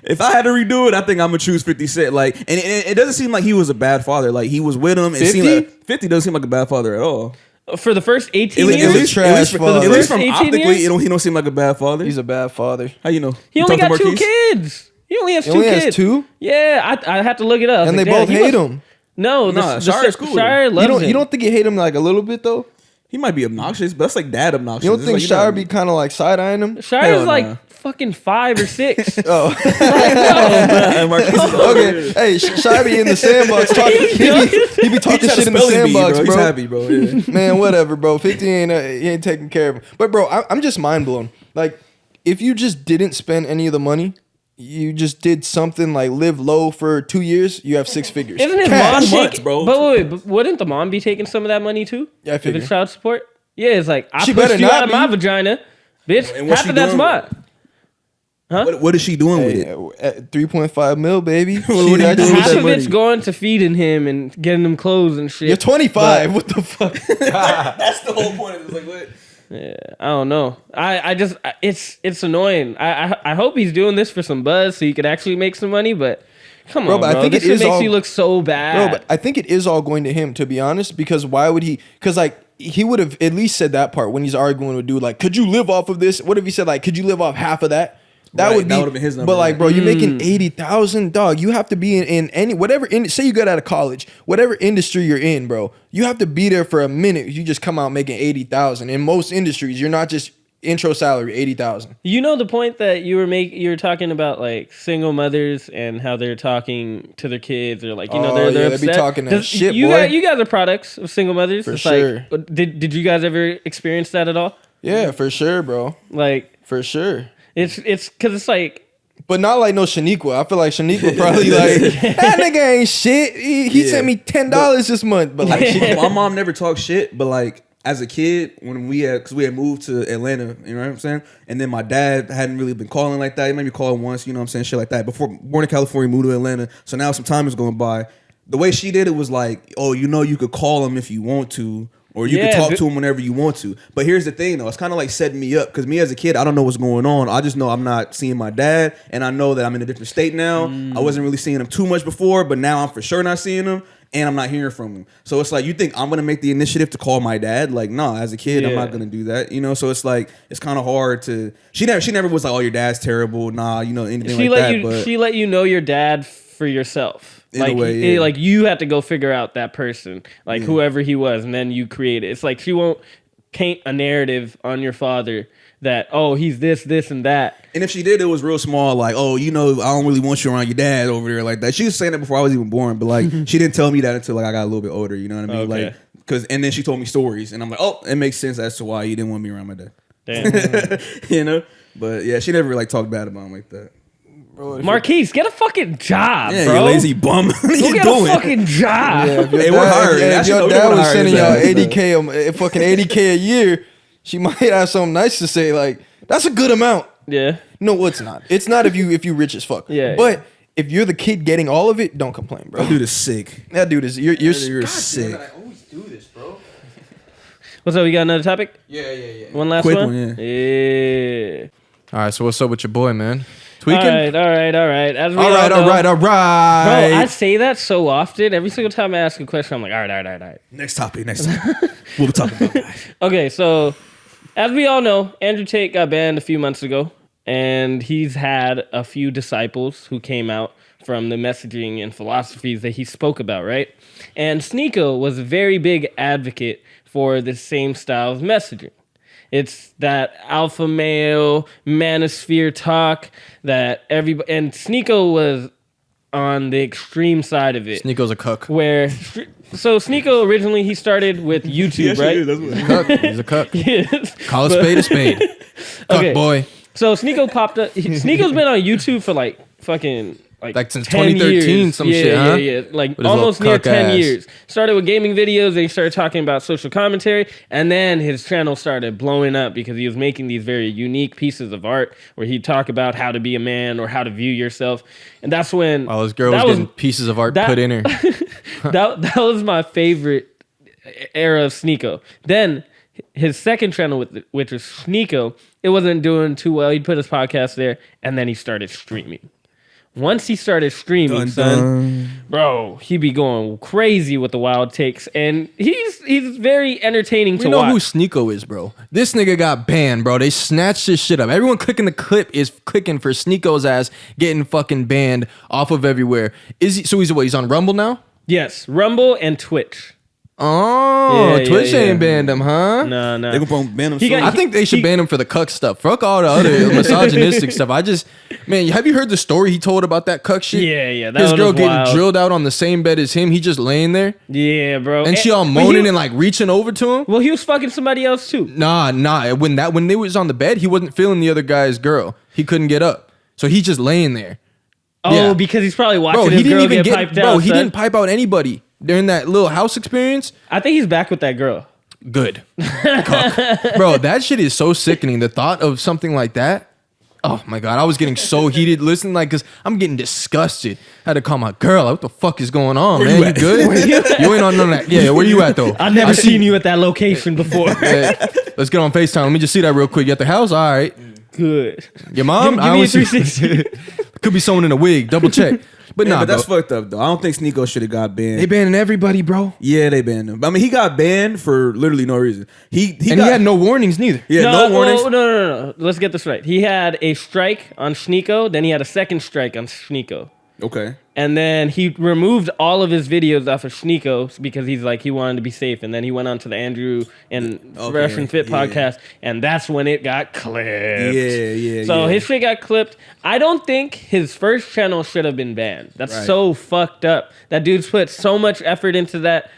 Speaker 2: if I had to redo it, I think I'm gonna choose 50 Cent. Like, and it doesn't seem like he was a bad father. Like, he was with him.
Speaker 1: 50?
Speaker 2: Like 50 doesn't seem like a bad father at all.
Speaker 4: For the first 18
Speaker 1: At
Speaker 4: years?
Speaker 1: least- at least
Speaker 2: from
Speaker 4: 18
Speaker 2: optically,
Speaker 4: years?
Speaker 2: he don't seem like a bad father.
Speaker 1: He's a bad father.
Speaker 2: How you know?
Speaker 4: He
Speaker 2: You
Speaker 4: only
Speaker 2: talked
Speaker 4: got
Speaker 2: to
Speaker 4: 2
Speaker 2: Marquise?
Speaker 4: kids. He only has
Speaker 1: He
Speaker 4: 2
Speaker 1: only
Speaker 4: kids.
Speaker 1: has 2?
Speaker 4: Yeah, I had to look it up.
Speaker 1: And they
Speaker 4: Like,
Speaker 1: both
Speaker 4: damn,
Speaker 1: hate him.
Speaker 4: No,
Speaker 2: Nah,
Speaker 4: the
Speaker 2: Shire is cool with him.
Speaker 4: Shire loves him.
Speaker 1: You don't think you hate him like a little bit though?
Speaker 2: He might be obnoxious, but that's like dad obnoxious.
Speaker 1: You don't
Speaker 2: It's
Speaker 1: think
Speaker 2: like,
Speaker 1: Shire be kind of like side eyeing him?
Speaker 4: Shire's
Speaker 2: Hell
Speaker 4: like
Speaker 2: nah.
Speaker 4: fucking 5 or 6.
Speaker 1: Oh,
Speaker 2: Marquise is
Speaker 1: okay. Hey, Shire be in the sandbox talking. He be talking shit in the sandbox,
Speaker 2: bro.
Speaker 1: bro.
Speaker 2: He's happy, bro. Yeah.
Speaker 1: Man, whatever, bro. 50 he ain't taking care of him. But bro, I'm just mind blown. Like, if you just didn't spend any of the money, you just did something like live low for 2 years, you have 6 figures.
Speaker 4: Isn't his
Speaker 1: Cash.
Speaker 4: mom
Speaker 2: 2 months,
Speaker 4: taking,
Speaker 2: bro.
Speaker 4: But wait, but wouldn't the mom be taking some of that money too?
Speaker 1: Yeah, I
Speaker 4: If
Speaker 1: figure.
Speaker 4: it's child support? Yeah, it's like, I
Speaker 1: She
Speaker 4: pushed
Speaker 1: better
Speaker 4: you
Speaker 1: not
Speaker 4: out of my
Speaker 1: be.
Speaker 4: vagina. Bitch,
Speaker 2: And what's
Speaker 4: half
Speaker 2: she
Speaker 4: of that's
Speaker 2: doing with
Speaker 4: mine.
Speaker 2: What is she doing with
Speaker 1: Hey,
Speaker 2: it?
Speaker 1: at 3.5 mil, baby.
Speaker 2: What are you
Speaker 1: Shit, I
Speaker 2: doing
Speaker 1: just-
Speaker 2: with
Speaker 4: Half
Speaker 2: that
Speaker 4: of
Speaker 2: money?
Speaker 4: it's going to feeding him and getting him clothes and shit.
Speaker 1: You're 25. What the fuck?
Speaker 2: That's the whole point. It's like what?
Speaker 4: Yeah, I don't know. It's annoying. I hope he's doing this for some buzz so he could actually make some money. But come on,
Speaker 1: but I
Speaker 4: bro.
Speaker 1: think
Speaker 4: This
Speaker 1: it is
Speaker 4: makes
Speaker 1: all-
Speaker 4: you look so bad.
Speaker 1: Bro, but I think it is all going to him, to be honest, because why would he? Because, like, he would have at least said that part when he's arguing with dude, like, could you live off of this? What if he said, like, could you live off half of that? That
Speaker 2: Right,
Speaker 1: would be,
Speaker 2: that would've been his number,
Speaker 1: but like,
Speaker 2: right?
Speaker 1: bro, you're making 80,000, dog. You have to be in any whatever. Say you got out of college, whatever industry you're in, bro. You have to be there for a minute. You just come out making 80,000. In most industries, you're not just intro salary 80,000.
Speaker 4: You know the point that you were talking about, like single mothers and how they're talking to their kids, or like they're
Speaker 1: they be
Speaker 4: upset.
Speaker 1: talking that shit,
Speaker 4: you
Speaker 1: boy.
Speaker 4: you guys are products of single mothers.
Speaker 1: For
Speaker 4: It's
Speaker 1: sure.
Speaker 4: Like, did you guys ever experience that at all?
Speaker 1: Yeah, for sure, bro.
Speaker 4: Like
Speaker 1: For sure.
Speaker 4: it's because it's like.
Speaker 1: But not like no Shaniqua. I feel like Shaniqua probably like, that nigga ain't shit. He
Speaker 2: Yeah.
Speaker 1: sent me $10 this month. But like,
Speaker 2: My mom never talked shit, but like as a kid, when because we had moved to Atlanta, you know what I'm saying? And then my dad hadn't really been calling like that. He maybe called once, you know what I'm saying? Shit like that. Before, born in California, moved to Atlanta. So now some time is going by. The way she did it was like, oh, you could call him if you want to. Or you can talk to him whenever you want to. But here's the thing, though. It's kind of like setting me up. Because me as a kid, I don't know what's going on. I just know I'm not seeing my dad. And I know that I'm in a different state now. I wasn't really seeing him too much before. But now I'm for sure not seeing him. And I'm not hearing from him. So it's like, you think I'm going to make the initiative to call my dad? Like, nah, as a kid, I'm not going to do that. You know? So it's like, it's kind of hard to... She never was like, oh, your dad's terrible. Nah, anything like that. But
Speaker 4: She let you know your dad for yourself.
Speaker 2: In a way, yeah.
Speaker 4: Like you had to go figure out that person, like whoever he was, and then you create it. It's like she won't paint a narrative on your father that, oh, he's this, and that.
Speaker 2: And if she did, it was real small, like, oh, I don't really want you around your dad over there like that. She was saying that before I was even born, but like she didn't tell me that until like I got a little bit older, you know what I mean?
Speaker 4: Okay.
Speaker 2: Like, and then she told me stories, and I'm like, oh, it makes sense as to why you didn't want me around my dad.
Speaker 4: Damn.
Speaker 2: But yeah, she never like talked bad about him like that.
Speaker 1: bro,
Speaker 4: Marquise, get a fucking job,
Speaker 2: Yeah,
Speaker 4: bro.
Speaker 2: you lazy bum. What are
Speaker 4: Go
Speaker 2: you
Speaker 4: get
Speaker 2: doing?
Speaker 4: a fucking job.
Speaker 1: yeah, if your
Speaker 2: Hey, we're hiring.
Speaker 1: If
Speaker 2: Actually,
Speaker 1: your
Speaker 2: we
Speaker 1: dad
Speaker 2: wanna
Speaker 1: was
Speaker 2: hire
Speaker 1: sending
Speaker 2: his
Speaker 1: y'all
Speaker 2: ass,
Speaker 1: 80K, fucking 80K a year, she might have something nice to say. Like, that's a good amount.
Speaker 4: Yeah.
Speaker 1: No, it's not. It's not if you rich as fuck.
Speaker 4: Yeah,
Speaker 1: But if you're the kid getting all of it, don't complain, bro.
Speaker 2: That dude is sick.
Speaker 1: That dude is you're
Speaker 2: God, sick.
Speaker 1: I always do this, bro.
Speaker 4: What's up? We got another topic?
Speaker 1: Yeah.
Speaker 4: One last
Speaker 2: Quick
Speaker 4: one?
Speaker 2: one,
Speaker 4: Yeah.
Speaker 1: All right, so what's up with your boy, man?
Speaker 4: All right. As we
Speaker 1: All right.
Speaker 4: Bro, I say that so often. Every single time I ask a question, I'm like, all right.
Speaker 2: Next topic. We'll be talking about that.
Speaker 4: Okay, so as we all know, Andrew Tate got banned a few months ago, and he's had a few disciples who came out from the messaging and philosophies that he spoke about, right? And Sneeko was a very big advocate for the same style of messaging. It's that alpha male manosphere talk that everybody, and Sneeko was on the extreme side of it.
Speaker 1: Sneeko's a cuck.
Speaker 4: So Sneeko originally he started with YouTube, right?
Speaker 1: He's a cuck.
Speaker 4: Yes.
Speaker 1: Call a spade a spade. Cuck
Speaker 4: Okay.
Speaker 1: boy.
Speaker 4: So Sneeko popped up. Sneeko's been on YouTube for like fucking
Speaker 1: Like since
Speaker 4: 10
Speaker 1: 2013,
Speaker 4: years.
Speaker 1: some shit, huh?
Speaker 4: Yeah. Like
Speaker 1: With his
Speaker 4: almost
Speaker 1: little
Speaker 4: near
Speaker 1: cuck
Speaker 4: 10
Speaker 1: ass.
Speaker 4: years. Started with gaming videos, then he started talking about social commentary, and then his channel started blowing up because he was making these very unique pieces of art where he'd talk about how to be a man or how to view yourself. And that's when
Speaker 1: While this girl was getting pieces of art put in her.
Speaker 4: that was my favorite era of Sneeko. Then his second channel, which was Sneeko, it wasn't doing too well. He'd put his podcast there, and then he started streaming. Once he started streaming, bro, he be going crazy with the wild takes, and he's very entertaining to watch.
Speaker 1: You know who Sneeko is, bro? This nigga got banned, bro. They snatched this shit up. Everyone clicking the clip is clicking for Sneeko's ass getting fucking banned off of everywhere. He's what? He's on Rumble now?
Speaker 4: Yes, Rumble and Twitch.
Speaker 1: Oh,
Speaker 4: Yeah,
Speaker 1: Twitch
Speaker 4: yeah,
Speaker 1: ain't
Speaker 4: yeah.
Speaker 1: banned him, huh?
Speaker 4: No.
Speaker 2: They gonna ban him
Speaker 4: He
Speaker 2: soon.
Speaker 4: got-
Speaker 1: I think they should ban him for the cuck stuff. Fuck all the other misogynistic stuff. Man, have you heard the story he told about that cuck shit?
Speaker 4: Yeah, that
Speaker 1: His
Speaker 4: one
Speaker 1: girl
Speaker 4: was
Speaker 1: getting
Speaker 4: wild.
Speaker 1: drilled out on the same bed as him. He just laying there,
Speaker 4: Yeah, bro.
Speaker 1: and she all
Speaker 4: but
Speaker 1: moaning and like reaching over to him.
Speaker 4: well, he was fucking somebody else too.
Speaker 1: Nah. When they was on the bed, he wasn't feeling the other guy's girl. He couldn't get up, so he's just laying there.
Speaker 4: Oh,
Speaker 1: Yeah.
Speaker 4: because he's probably watching
Speaker 1: Bro,
Speaker 4: his
Speaker 1: he didn't
Speaker 4: girl
Speaker 1: even
Speaker 4: get piped out.
Speaker 1: Bro, he
Speaker 4: son.
Speaker 1: didn't pipe out anybody during that little house experience.
Speaker 4: I think he's back with that girl.
Speaker 1: Good. Cuck. Bro, that shit is so sickening. The thought of something like that. Oh my God. I was getting so heated listening, like, cause I'm getting disgusted. I had to call my girl. Like, what the fuck is going on, man? You good? You ain't on none of that. Yeah, where you at though?
Speaker 4: I've never seen you at that location before.
Speaker 1: Yeah, let's get on FaceTime. Let me just see that real quick. You at the house? All right.
Speaker 4: Good.
Speaker 1: Your mom?
Speaker 4: Give
Speaker 1: I
Speaker 4: me a
Speaker 1: don't see-
Speaker 4: 360.
Speaker 1: Could be someone in a wig. Double check. But nah,
Speaker 2: but that's
Speaker 1: bro.
Speaker 2: fucked up though. I don't think Sneeko should have got banned.
Speaker 1: They banning everybody, bro.
Speaker 2: Yeah, they banned him. I mean, he got banned for literally no reason. He
Speaker 1: Had no warnings neither.
Speaker 2: yeah, no warnings.
Speaker 4: No. Let's get this right. He had a strike on Sneeko, then he had a second strike on Sneeko.
Speaker 2: Okay.
Speaker 4: And then he removed all of his videos off of Sneeko because he's like, he wanted to be safe. And then he went on to the Andrew and Fresh and Fit podcast. And that's when it got clipped.
Speaker 2: Yeah.
Speaker 4: So his shit got clipped. I don't think his first channel should have been banned. That's
Speaker 2: Right.
Speaker 4: so fucked up. That dude's put so much effort into that.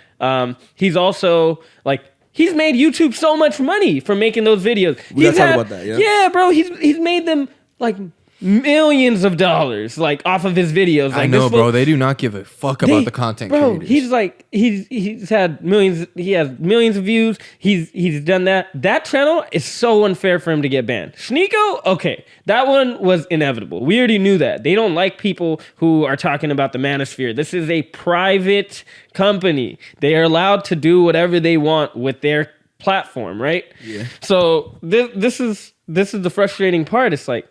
Speaker 4: He's also like, he's made YouTube so much money from making those videos.
Speaker 2: We gotta talk about that, yeah?
Speaker 4: Yeah, bro. He's made them like millions of dollars like off of his videos. Like,
Speaker 1: I know,
Speaker 4: this
Speaker 1: bro.
Speaker 4: fool-
Speaker 1: They do not give a fuck about the content
Speaker 4: bro,
Speaker 1: creators.
Speaker 4: he's like he's had millions. He has millions of views. He's done that. That channel is so unfair for him to get banned. Sneeko, okay, that one was inevitable. We already knew that. They don't like people who are talking about the manosphere. This is a private company. They are allowed to do whatever they want with their platform, right?
Speaker 2: Yeah.
Speaker 4: So this is the frustrating part. It's like,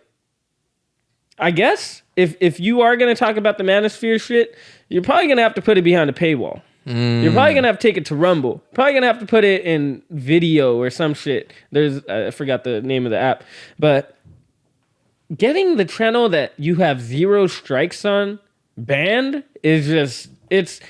Speaker 4: I guess if you are going to talk about the manosphere shit, you're probably going to have to put it behind a paywall. You're probably going to have to take it to Rumble. Probably going to have to put it in video or some shit. I forgot the name of the app. But getting the channel that you have 0 strikes on banned is just, it's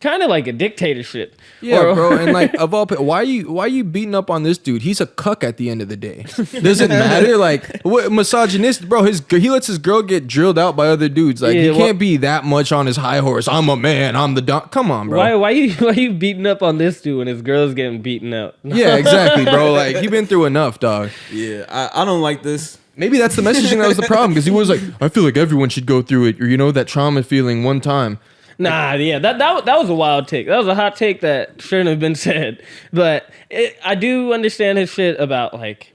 Speaker 4: kind of like a dictatorship.
Speaker 1: Yeah, bro, and like of all, why you beating up on this dude? He's a cuck at the end of the day. Does it matter? Like, what misogynist, bro? He lets his girl get drilled out by other dudes. Like,
Speaker 4: Yeah,
Speaker 1: he can't be that much on his high horse. I'm a man. I'm the don. Come on, bro.
Speaker 4: Why you beating up on this dude when his girl's getting beaten up?
Speaker 1: Yeah, exactly, bro. Like, he been through enough, dog.
Speaker 2: Yeah, I don't like this.
Speaker 1: Maybe that's the messaging that was the problem, because he was like, I feel like everyone should go through it, or that trauma feeling one time.
Speaker 4: Nah, yeah, that was a wild take. That was a hot take that shouldn't have been said. But I do understand his shit about like.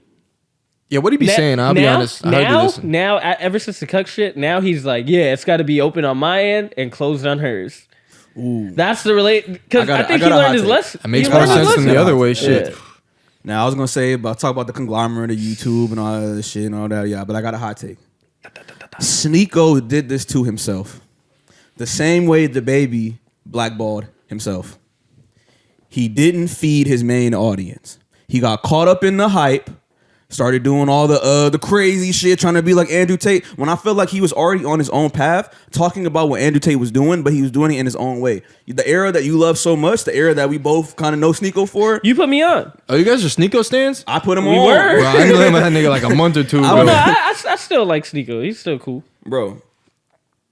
Speaker 1: Yeah, what he be saying? I'll be honest. I hardly listen.
Speaker 4: Now, ever since the cuck shit, now he's like, yeah, it's got to be open on my end and closed on hers. Ooh. That's the because I think he learned his lesson.
Speaker 1: That makes more sense than the other way. Shit.
Speaker 2: Yeah. Now I was gonna say talk about the conglomerate of YouTube and all that shit and all that, yeah. But I got a hot take. Sneeko did this to himself, the same way the baby blackballed himself. He didn't feed his main audience. He got caught up in the hype, started doing all the crazy shit, trying to be like Andrew Tate. When I felt like he was already on his own path, talking about what Andrew Tate was doing, but he was doing it in his own way. The era that you love so much, the era that we both kind of know Sneeko for.
Speaker 4: You put me on.
Speaker 1: Oh, you guys are Sneeko stands?
Speaker 2: I put him
Speaker 4: We
Speaker 2: on.
Speaker 4: were.
Speaker 1: Bro, I knew him with that nigga like a month or two.
Speaker 2: I
Speaker 1: Bro.
Speaker 2: don't
Speaker 4: No,
Speaker 2: know.
Speaker 4: I still like Sneeko. He's still cool.
Speaker 2: Bro,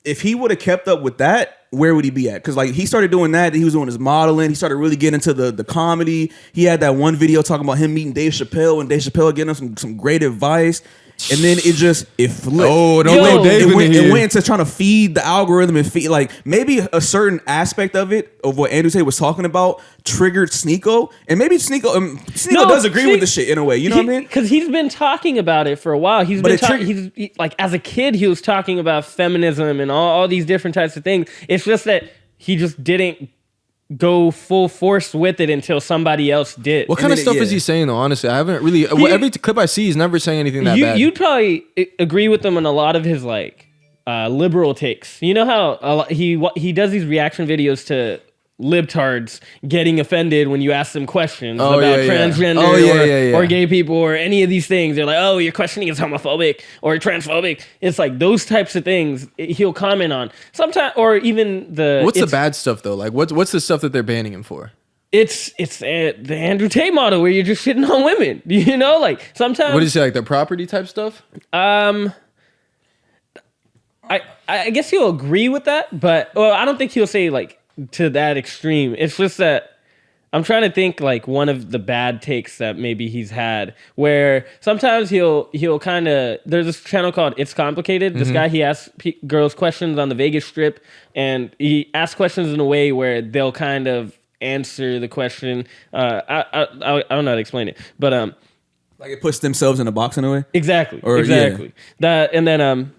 Speaker 2: if he would have kept up with that, where would he be at? Because like he started doing that, he was doing his modeling, he started really getting into the comedy. He had that one video talking about him meeting Dave Chappelle and Dave Chappelle getting him some great advice. and then it flipped.
Speaker 1: Oh, don't
Speaker 4: Yo,
Speaker 1: throw Dave in
Speaker 2: It
Speaker 1: here.
Speaker 2: went into trying to feed the algorithm and feed like maybe a certain aspect of it of what Andrew Tate was talking about triggered Sneeko, and maybe Sneeko does agree with the shit in a way. You know what I mean?
Speaker 4: Because he's been talking about it for a while. Like as a kid, he was talking about feminism and all these different types of things. It's just that he just didn't go full force with it until somebody else did.
Speaker 1: What kind of stuff is he saying though? Honestly, I haven't really. Every clip I see, he's never saying anything that bad.
Speaker 4: You'd probably agree with him on a lot of his like liberal takes. You know how he does these reaction videos to libtards getting offended when you ask them questions about transgender or gay people or any of these things. They're like, oh, your questioning is homophobic or transphobic. It's like those types of things he'll comment on sometimes, or even
Speaker 1: What's the bad stuff though? Like what's the stuff that they're banning him for?
Speaker 4: It's the Andrew Tate model where you're just shitting on women. You know, like sometimes.
Speaker 1: What is it, like the property type stuff?
Speaker 4: I guess he'll agree with that, but I don't think he'll say like to that extreme. It's just that I'm trying to think like one of the bad takes that maybe he's had where sometimes he'll kind of, there's this channel called It's Complicated. This guy, he asks girls questions on the Vegas Strip, and he asks questions in a way where they'll kind of answer the question. I don't know how to explain it, but
Speaker 2: like it puts themselves in a box in a way.
Speaker 4: Exactly. That, and then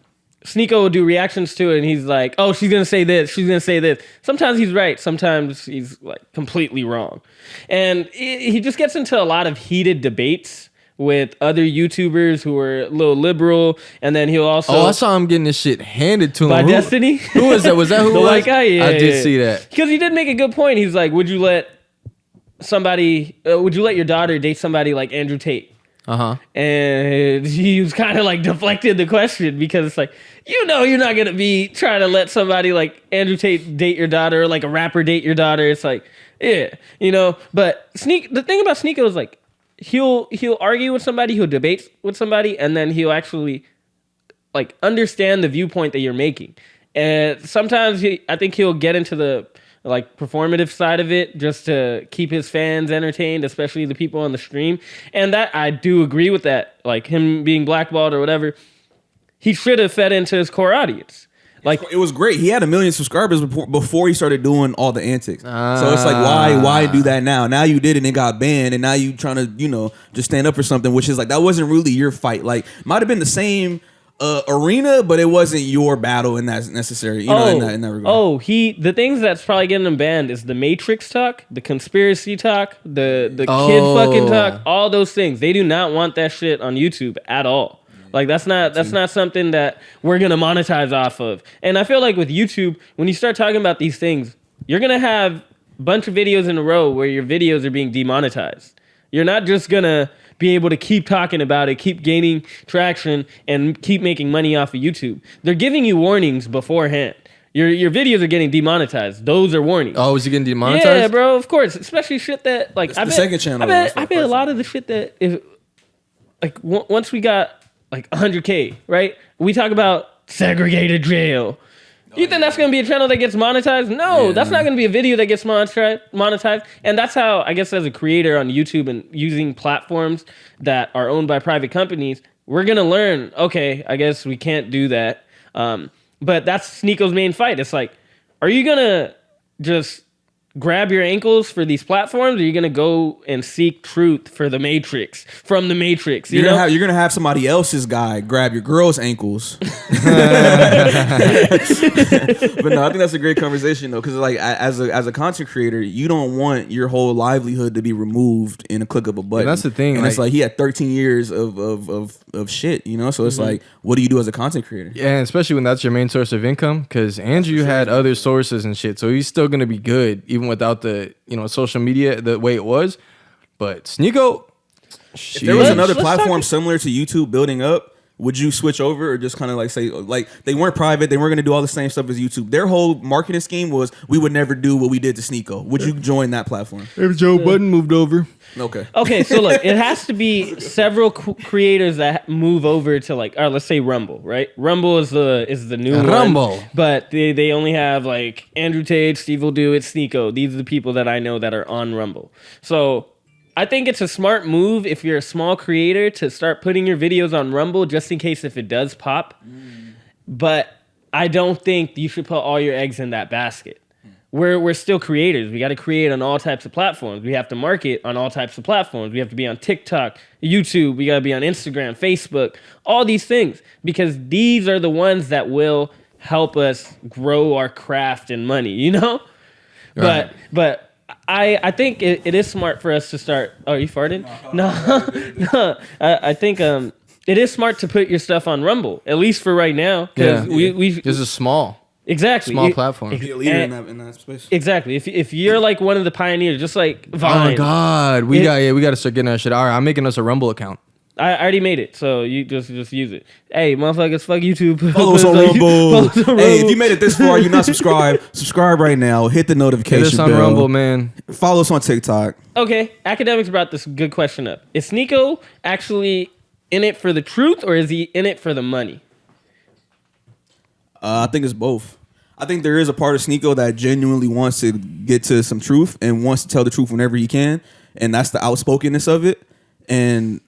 Speaker 4: Sneeko will do reactions to it, and he's like, oh, she's gonna say this, she's gonna say this. Sometimes he's right, sometimes he's like completely wrong. And he just gets into a lot of heated debates with other YouTubers who are a little liberal, and then he'll also...
Speaker 1: Oh, I saw him getting this shit handed to him.
Speaker 4: By Destiny?
Speaker 1: Who was that? Was that who
Speaker 4: the
Speaker 1: it was?
Speaker 4: white guy? Yeah,
Speaker 1: I did see that.
Speaker 4: Because he did make a good point. He's like, would you let your daughter date somebody like Andrew Tate?
Speaker 1: Uh-huh.
Speaker 4: And he was kind of like deflected the question because it's like, you know, you're not going to be trying to let somebody like Andrew Tate date your daughter or like a rapper date your daughter. It's like, yeah, you know, but the thing about Sneeko is like, he'll argue with somebody, he'll debate with somebody, and then he'll actually like understand the viewpoint that you're making. And sometimes I think he'll get into the like performative side of it just to keep his fans entertained, especially the people on the stream. And that I do agree with that, like him being blackballed or whatever. He should have fed into his core audience. Like
Speaker 2: it was great. He had 1 million subscribers before he started doing all the antics. So it's like, why do that now? Now you did it and it got banned, and now you trying to, just stand up for something, which is like, that wasn't really your fight. Like, might have been the same arena, but it wasn't your battle, and that's necessary. In that regard.
Speaker 4: The things that's probably getting him banned is the Matrix talk, the conspiracy talk, the kid fucking talk, all those things. They do not want that shit on YouTube at all. Like that's not something that we're gonna monetize off of. And I feel like with YouTube, when you start talking about these things, you're gonna have a bunch of videos in a row where your videos are being demonetized. You're not just gonna be able to keep talking about it, keep gaining traction, and keep making money off of YouTube. They're giving you warnings beforehand. Your videos are getting demonetized. Those are warnings.
Speaker 1: Oh, is he getting demonetized?
Speaker 4: Yeah, bro, of course. Especially shit that like
Speaker 2: the second channel.
Speaker 4: I bet a lot of the shit that if like once we got like 100K, right? We talk about segregated jail. You think that's going to be a channel that gets monetized? No, that's not going to be a video that gets monetized. And that's how, I guess, as a creator on YouTube and using platforms that are owned by private companies, we're going to learn, okay, I guess we can't do that. But that's Sneeko's main fight. It's like, are you going to just grab your ankles for these platforms, or are you going to go and seek truth from the Matrix? You're
Speaker 2: gonna have somebody else's guy grab your girl's ankles. But no, I think that's a great conversation though, because like as a content creator, you don't want your whole livelihood to be removed in a click of a button.
Speaker 1: And that's the thing,
Speaker 2: and it's like he had 13 years of shit, so it's like, what do you do as a content creator?
Speaker 1: Yeah, and especially when that's your main source of income, because Andrew had other sources and shit, so he's still gonna be good even without the social media the way it was. But Sneeko,
Speaker 2: if there was another platform similar to YouTube building up, would you switch over, or just kind of like say, like, they weren't private, they weren't going to do all the same stuff as YouTube? Their whole marketing scheme was, we would never do what we did to Sneeko. Would you join that platform?
Speaker 1: If Joe Budden moved over.
Speaker 4: Okay, so look, it has to be several creators that move over to like, let's say Rumble, right? Rumble is the new
Speaker 1: Rumble.
Speaker 4: one, but they only have like Andrew Tate, Steve will do it, Sneeko. These are the people that I know that are on Rumble. So I think it's a smart move if you're a small creator to start putting your videos on Rumble just in case if it does pop. But I don't think you should put all your eggs in that basket. We're still creators. We got to create on all types of platforms. We have to market on all types of platforms. We have to be on TikTok, YouTube. We got to be on Instagram, Facebook, all these things. Because these are the ones that will help us grow our craft and money, you know?
Speaker 1: Right.
Speaker 4: But I think it is smart for us to start. Oh, are you farting? No. I think it is smart to put your stuff on Rumble, at least for right now. Because we
Speaker 1: this is small.
Speaker 4: Exactly.
Speaker 1: Small platform.
Speaker 2: Be a leader in that space.
Speaker 4: Exactly. If you're like one of the pioneers, just like Vine.
Speaker 1: Oh my God, we got to start getting that shit. All right, I'm making us a Rumble account.
Speaker 4: I already made it, so you just use it. Hey, motherfuckers, fuck YouTube.
Speaker 2: Follow us on Rumble. Hey, if you made it this far, you're not subscribed. Subscribe right now. Hit the notification
Speaker 1: Get us on
Speaker 2: bell.
Speaker 1: Rumble, man.
Speaker 2: Follow us on TikTok.
Speaker 4: Okay, Academics brought this good question up. Is Sneeko actually in it for the truth, or is he in it for the money?
Speaker 2: I think it's both. I think there is a part of Sneeko that genuinely wants to get to some truth and wants to tell the truth whenever he can, and that's the outspokenness of it.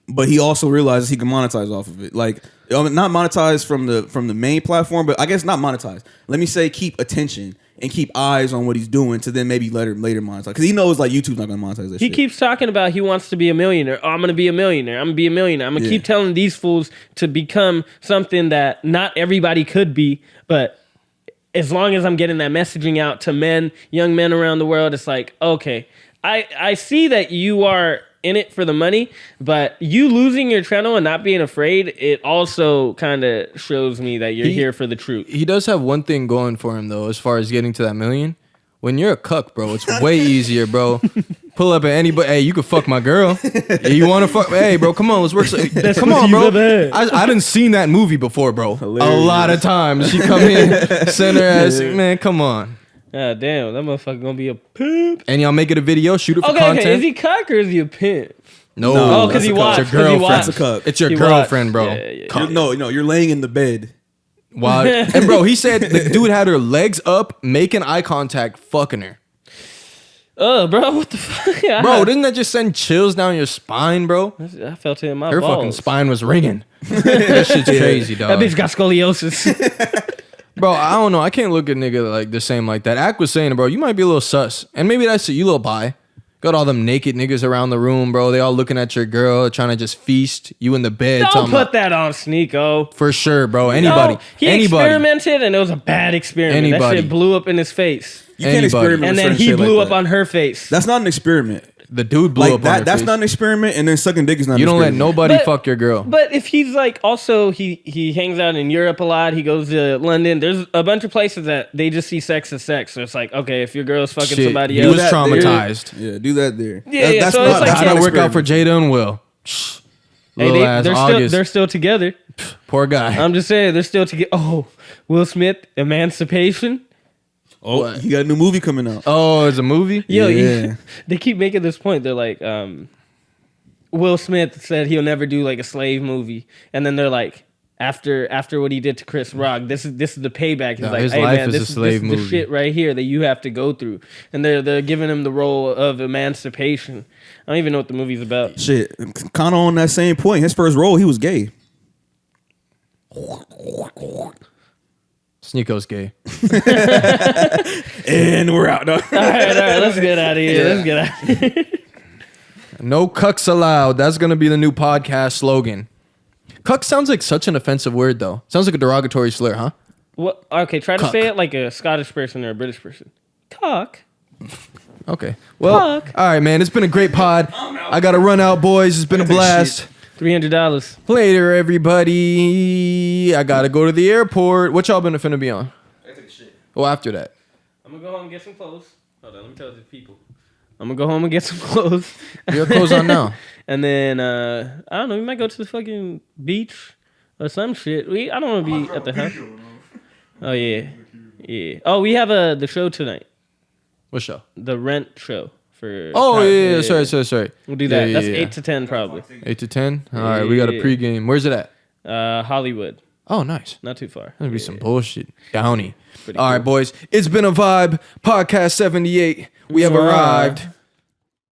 Speaker 2: But he also realizes he can monetize off of it. Like, not monetize from the main platform, but I guess not monetize. Let me say keep attention and keep eyes on what he's doing to then maybe later monetize. Because he knows like YouTube's not going to monetize this shit.
Speaker 4: He keeps talking about he wants to be a millionaire. Oh, I'm going to be a millionaire. I'm going to be a millionaire. I'm going to keep telling these fools to become something that not everybody could be. But as long as I'm getting that messaging out to men, young men around the world, it's like, okay, I see that you are in it for the money, but you losing your channel and not being afraid, it also kind of shows me that you're here for the truth.
Speaker 1: He does have one thing going for him though, as far as getting to that million. When you're a cuck, bro, it's way easier, bro. Pull up at anybody. Hey, you can fuck my girl. You want to fuck? Hey, bro, come on, let's work. Come on, bro. I didn't seen that movie before, bro. Hilarious. A lot of times she come in, send her ass. Man, come on.
Speaker 4: Ah, damn, that motherfucker gonna be a pimp.
Speaker 1: And y'all make it a video, shoot it for content.
Speaker 4: Okay, is he cuck or is he a pimp?
Speaker 1: No,
Speaker 4: because he watched.
Speaker 1: It's your girlfriend.
Speaker 2: That's a cuck.
Speaker 1: It's your girlfriend, bro.
Speaker 2: No, you're laying in the bed.
Speaker 1: Wow. And bro, he said the dude had her legs up, making eye contact, fucking her.
Speaker 4: Bro, what the fuck?
Speaker 1: Bro, didn't that just send chills down your spine, bro?
Speaker 4: I felt it in my
Speaker 1: Her
Speaker 4: balls.
Speaker 1: fucking spine was ringing. That shit's crazy, dog.
Speaker 4: That bitch got scoliosis.
Speaker 1: Bro, I don't know. I can't look at nigga like the same like that. Ack was saying, bro, you might be a little sus. And maybe that's it. You little bi. Got all them naked niggas around the room, bro. They all looking at your girl, trying to just feast. You in the bed.
Speaker 4: Don't put that on Sneeko.
Speaker 1: For sure, bro. Anybody.
Speaker 4: No, he experimented and it was a bad experiment. That shit blew up in his face.
Speaker 2: You can't experiment
Speaker 4: and
Speaker 2: with
Speaker 4: then he blew
Speaker 2: like
Speaker 4: up on her face.
Speaker 2: That's not an experiment.
Speaker 1: The dude blew up on her
Speaker 2: That's
Speaker 1: face.
Speaker 2: not an experiment, and then sucking dick is not.
Speaker 1: You
Speaker 2: an
Speaker 1: don't let
Speaker 2: experiment.
Speaker 1: nobody fuck your girl.
Speaker 4: But if he's like, also he hangs out in Europe a lot. He goes to London. There's a bunch of places that they just see sex as sex. So it's like, okay, if your girl's fucking somebody
Speaker 1: he
Speaker 4: else,
Speaker 1: was traumatized.
Speaker 2: Yeah, do that there.
Speaker 4: Yeah,
Speaker 2: that's
Speaker 4: so
Speaker 2: not.
Speaker 4: it's like,
Speaker 1: How'd it work out for Jada and Will?
Speaker 4: Hey, they're still together.
Speaker 1: Poor guy.
Speaker 4: I'm just saying they're still together. Oh, Will Smith, Emancipation.
Speaker 2: Oh,
Speaker 1: What?
Speaker 2: he got a new movie coming out.
Speaker 1: Oh, it's a movie?
Speaker 4: Yo,
Speaker 2: Yeah.
Speaker 4: they keep making this point. They're like, Will Smith said he'll never do like a slave movie, and then they're like, after what he did to Chris Rock, this is the payback. He's like,
Speaker 1: his
Speaker 4: hey
Speaker 1: life
Speaker 4: man,
Speaker 1: is a
Speaker 4: this
Speaker 1: slave
Speaker 4: is the
Speaker 1: movie.
Speaker 4: shit right here that you have to go through, and they're giving him the role of emancipation. I don't even know what the movie's about.
Speaker 2: Shit, kind of on that same point. His first role, he was gay.
Speaker 1: Sneeko's gay.
Speaker 2: And we're out. No.
Speaker 4: All right, let's get out of here. Let's get out of here.
Speaker 1: No cucks allowed. That's going to be the new podcast slogan. Cuck sounds like such an offensive word, though. Sounds like a derogatory slur, huh?
Speaker 4: What? Okay, try to
Speaker 1: Cuck.
Speaker 4: say it like a Scottish person or a British person. Cock.
Speaker 1: Okay. Well,
Speaker 4: Cuck.
Speaker 1: all right, man. It's been a great pod. I got to run out, boys. It's been a blast.
Speaker 4: $300.
Speaker 1: Later, everybody. I got to go to the airport. What y'all been finna be on?
Speaker 2: I take a shit.
Speaker 1: Well, after that.
Speaker 4: I'm gonna go home and get some clothes. Hold on, let me tell the people. I'm gonna go home and get some clothes.
Speaker 1: Your clothes on now.
Speaker 4: And then I don't know, we might go to the fucking beach or some shit. I don't want to be at the house. Oh yeah, yeah. Oh, we have the show tonight.
Speaker 1: What show?
Speaker 4: The Rent show for.
Speaker 1: Oh yeah. Sorry.
Speaker 4: We'll do that.
Speaker 1: Yeah,
Speaker 4: That's
Speaker 1: yeah.
Speaker 4: 8 to 10 probably.
Speaker 1: 8 to 10. All right, we got a
Speaker 4: Yeah.
Speaker 1: pregame. Where's it at?
Speaker 4: Hollywood,
Speaker 1: Oh, nice.
Speaker 4: not too far.
Speaker 1: That'd be some bullshit. Downey.
Speaker 4: Pretty
Speaker 1: All right,
Speaker 4: cool.
Speaker 1: boys. It's been a vibe. Podcast 78. We have
Speaker 4: Vibe.
Speaker 1: arrived.